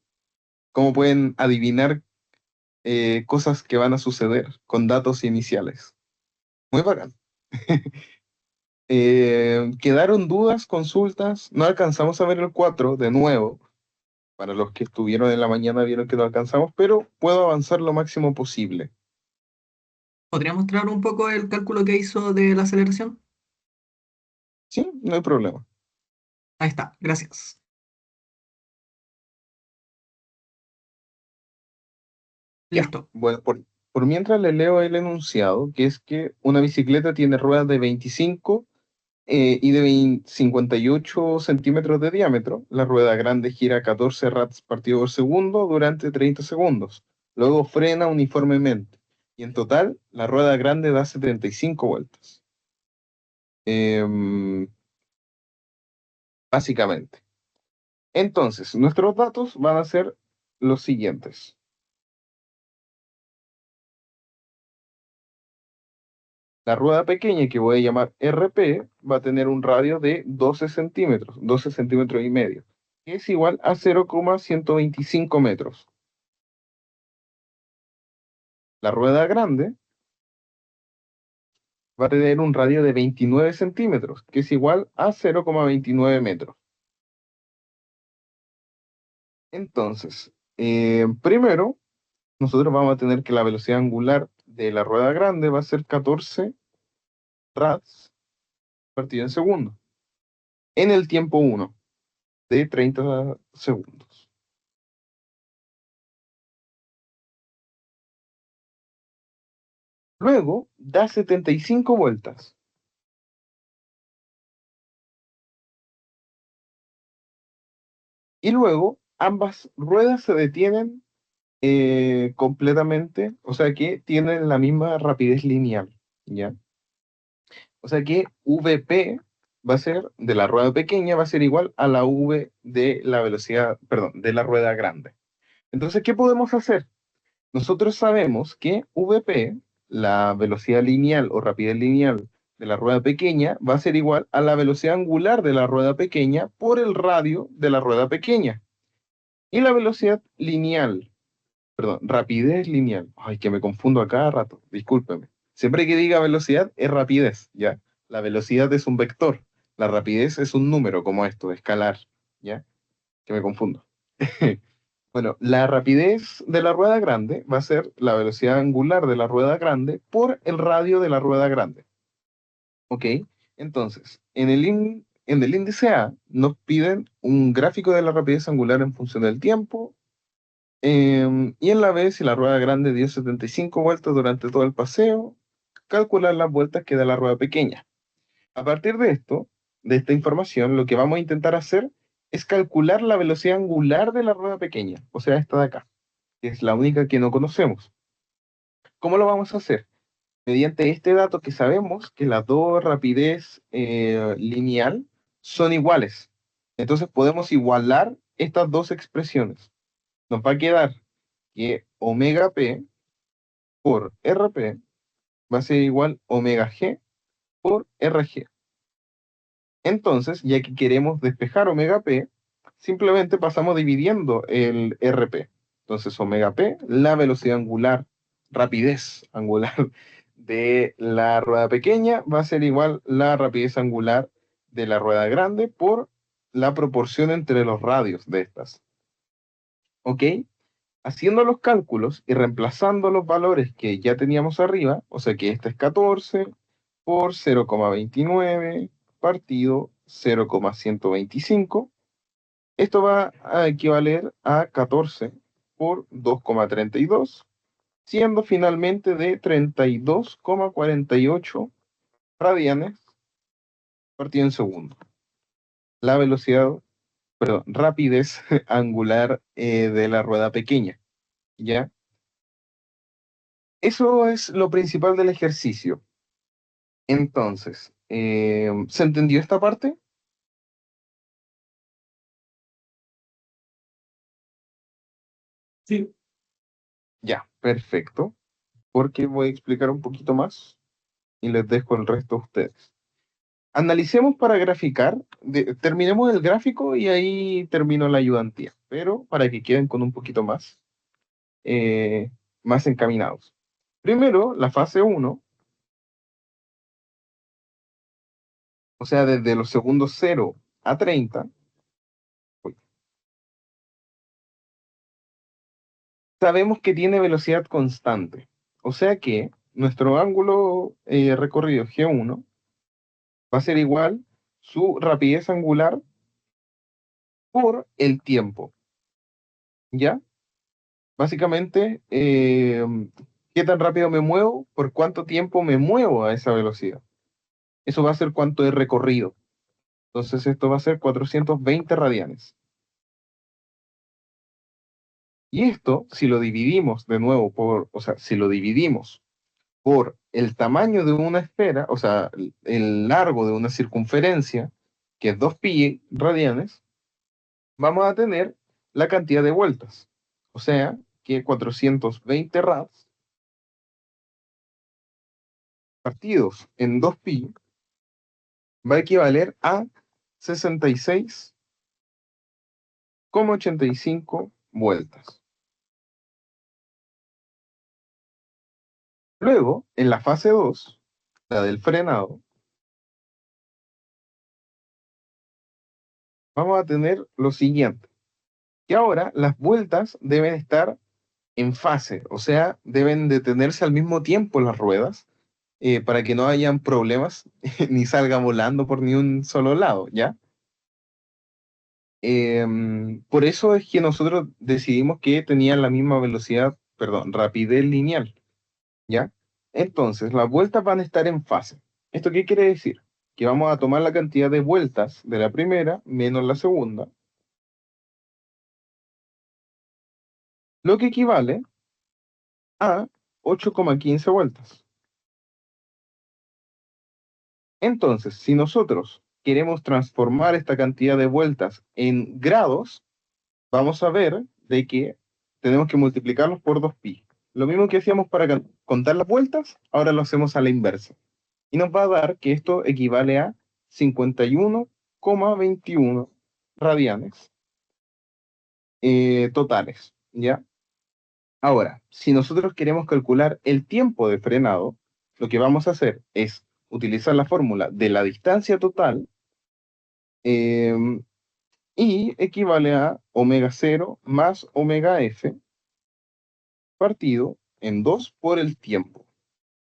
cómo pueden adivinar cosas que van a suceder con datos iniciales. Muy bacán. Quedaron dudas, consultas, no alcanzamos a ver el 4 de nuevo. Para los que estuvieron en la mañana vieron que no alcanzamos, pero puedo avanzar lo máximo posible. ¿Podría mostrar un poco el cálculo que hizo de la aceleración? Sí, no hay problema. Ahí está, gracias. Ya. Listo. Bueno, por mientras le leo el enunciado, que es que una bicicleta tiene ruedas de 25 y de 58 centímetros de diámetro. La rueda grande gira 14 rads partido por segundo durante 30 segundos. Luego frena uniformemente. Y en total, la rueda grande da 75 vueltas. Em, básicamente. Entonces, nuestros datos van a ser los siguientes. La rueda pequeña, que voy a llamar RP, va a tener un radio de 12 centímetros, 12 centímetros y medio, que es igual a 0,125 metros. La rueda grande va a tener un radio de 29 centímetros, que es igual a 0,29 metros. Entonces, primero, nosotros vamos a tener que la velocidad angular de la rueda grande va a ser 14 rads partido en segundo, en el tiempo 1 de 30 segundos. Luego da 75 vueltas. Y luego ambas ruedas se detienen completamente, o sea que tienen la misma rapidez lineal, ¿ya? O sea que VP va a ser, de la rueda pequeña, va a ser igual a la V de la velocidad, perdón, de la rueda grande. Entonces, ¿qué podemos hacer? Nosotros sabemos que VP, la velocidad lineal o rapidez lineal de la rueda pequeña, va a ser igual a la velocidad angular de la rueda pequeña por el radio de la rueda pequeña. Y la velocidad lineal, perdón, rapidez lineal. Ay, que me confundo a cada rato, discúlpeme. Siempre que diga velocidad es rapidez, ¿ya? La velocidad es un vector, la rapidez es un número como esto, escalar, ¿ya? Que me confundo. Bueno, la rapidez de la rueda grande va a ser la velocidad angular de la rueda grande por el radio de la rueda grande. ¿Ok? Entonces, en el índice A nos piden un gráfico de la rapidez angular en función del tiempo. Y en la B, si la rueda grande dio 75 vueltas durante todo el paseo, calcular las vueltas que da la rueda pequeña. A partir de esto, de esta información, lo que vamos a intentar hacer es calcular la velocidad angular de la rueda pequeña, o sea, esta de acá, que es la única que no conocemos. ¿Cómo lo vamos a hacer? mediante este dato que sabemos que las dos rapidez lineal son iguales. Entonces podemos igualar estas dos expresiones. Nos va a quedar que omega p por rp va a ser igual omega g por rg. Entonces, ya que queremos despejar omega p, simplemente pasamos dividiendo el rp. Entonces, omega p, la velocidad angular, rapidez angular de la rueda pequeña, va a ser igual la rapidez angular de la rueda grande por la proporción entre los radios de estas. ¿Ok? Haciendo los cálculos y reemplazando los valores que ya teníamos arriba, o sea que este es 14 por 0,29 partido 0,125, esto va a equivaler a 14 por 2,32, siendo finalmente de 32,48 radianes partido en segundo. La velocidad, perdón, rapidez angular de la rueda pequeña, ¿ya? Eso es lo principal del ejercicio. Entonces, ¿se entendió esta parte? Sí. Ya, perfecto. Porque voy a explicar un poquito más y les dejo el resto a ustedes. Analicemos para graficar, terminemos el gráfico y ahí termino la ayudantía, pero para que queden con un poquito más encaminados. Primero, la fase 1, o sea, desde los segundos 0 a 30, sabemos que tiene velocidad constante. O sea que nuestro ángulo recorrido G1 va a ser igual su rapidez angular por el tiempo. ¿Ya? Básicamente, ¿qué tan rápido me muevo? ¿Por cuánto tiempo me muevo a esa velocidad? Eso va a ser cuánto he recorrido. Entonces esto va a ser 420 radianes. Y esto, si lo dividimos de nuevo o sea, si lo dividimos por el tamaño de una esfera, o sea, el largo de una circunferencia, que es 2pi radianes, vamos a tener la cantidad de vueltas. O sea, que 420 rads partidos en 2pi va a equivaler a 66,85 vueltas. Luego, en la fase 2, la del frenado, vamos a tener lo siguiente, que ahora las vueltas deben estar en fase, o sea, deben detenerse al mismo tiempo las ruedas para que no hayan problemas ni salga volando por ni un solo lado, ¿ya? Por eso es que nosotros decidimos que tenían la misma velocidad, perdón, rapidez lineal, ¿ya? Entonces, las vueltas van a estar en fase. ¿Esto qué quiere decir? Que vamos a tomar la cantidad de vueltas de la primera menos la segunda, lo que equivale a 8,15 vueltas. Entonces, si nosotros queremos transformar esta cantidad de vueltas en grados, vamos a ver de que tenemos que multiplicarlos por 2pi. Lo mismo que hacíamos para contar las vueltas, ahora lo hacemos a la inversa. Y nos va a dar que esto equivale a 51,21 radianes totales, ¿ya? Ahora, si nosotros queremos calcular el tiempo de frenado, lo que vamos a hacer es utilizar la fórmula de la distancia total y equivale a omega 0 más omega f partido en 2 por el tiempo.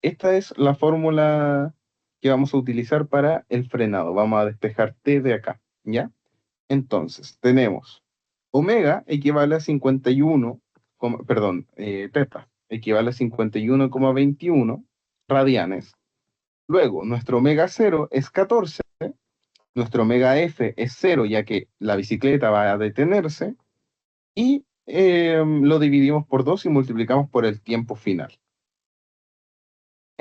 Esta es la fórmula que vamos a utilizar para el frenado. Vamos a despejar t de acá, ¿ya? Entonces, tenemos omega equivale a 51, perdón, teta equivale a 51,21 radianes. Luego, nuestro omega 0 es 14, nuestro omega f es 0, ya que la bicicleta va a detenerse, y lo dividimos por 2 y multiplicamos por el tiempo final.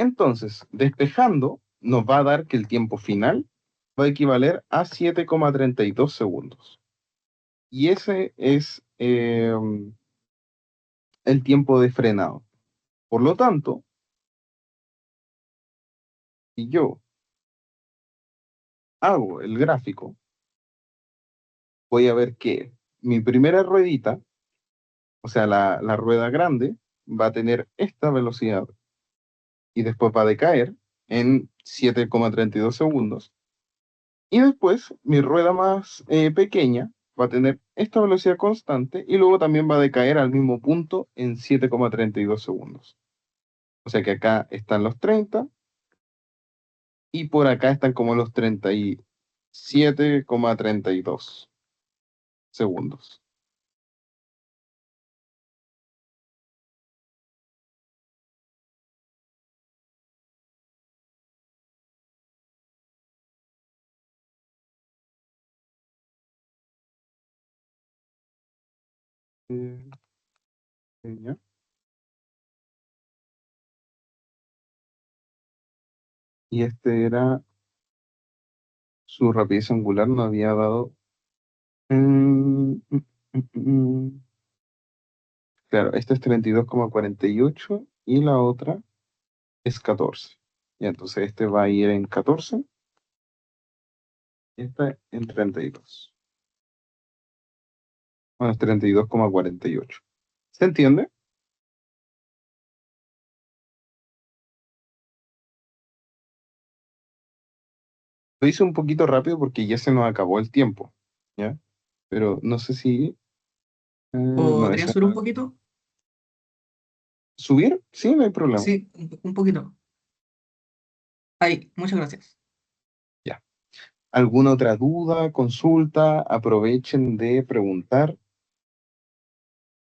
Entonces, despejando, nos va a dar que el tiempo final va a equivaler a 7,32 segundos. Y ese es el tiempo de frenado. Por lo tanto, si yo hago el gráfico, voy a ver que mi primera ruedita, o sea, la rueda grande, va a tener esta velocidad y después va a decaer en 7,32 segundos. Y después mi rueda más pequeña va a tener esta velocidad constante y luego también va a decaer al mismo punto en 7,32 segundos. O sea que acá están los 30 y por acá están como los 37,32 segundos. Eh, ¿Ya? Y este era su rapidez angular, no había dado. Claro, esta es 32,48 y la otra es 14. Y entonces este va a ir en 14 y esta en 32. Bueno, es 32,48. ¿Se entiende? Lo hice un poquito rápido porque ya se nos acabó el tiempo, ¿ya? Pero no sé si... no, ¿Podría eso subir un poquito? ¿Subir? Sí, no hay problema. Sí, un poquito. Ahí, muchas gracias. Ya. ¿Alguna otra duda, consulta? Aprovechen de preguntar.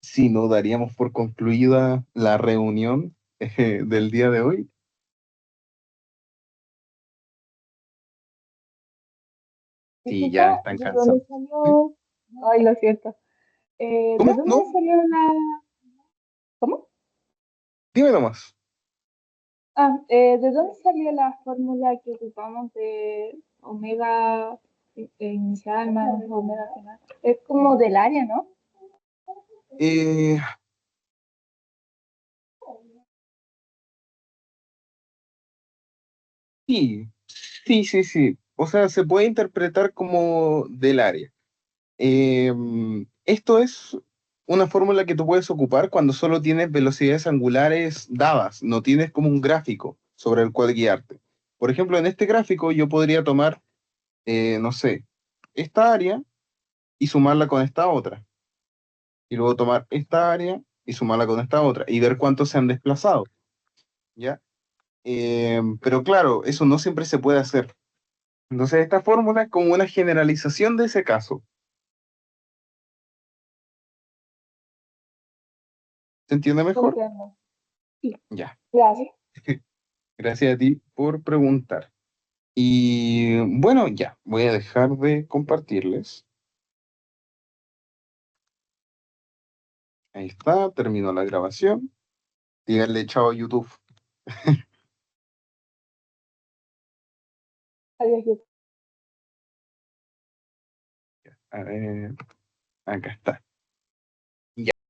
Si no, daríamos por concluida la reunión del día de hoy. Sí, ya Disculpa, están ¿de dónde cansados. salió? Ay, lo siento. ¿De ¿Cómo? dónde No, salió la... ¿Cómo? dime nomás. ¿De dónde salió la fórmula que ocupamos de omega inicial más omega final? Es como del área, ¿no? Eh, sí, sí. O sea, se puede interpretar como del área. Esto es una fórmula que tú puedes ocupar cuando solo tienes velocidades angulares dadas, no tienes como un gráfico sobre el cual guiarte. Por ejemplo, en este gráfico yo podría tomar, no sé, esta área y sumarla con esta otra. Y luego tomar esta área y sumarla con esta otra y ver cuántos se han desplazado, ¿ya? Pero claro, eso no siempre se puede hacer. Entonces, esta fórmula es como una generalización de ese caso. ¿Se entiende mejor? Entiendo. Sí, Ya. gracias. Gracias a ti por preguntar. Y bueno, ya, voy a dejar de compartirles. Ahí está, terminó la grabación. Díganle chao a YouTube. Adiós. A ver, acá está.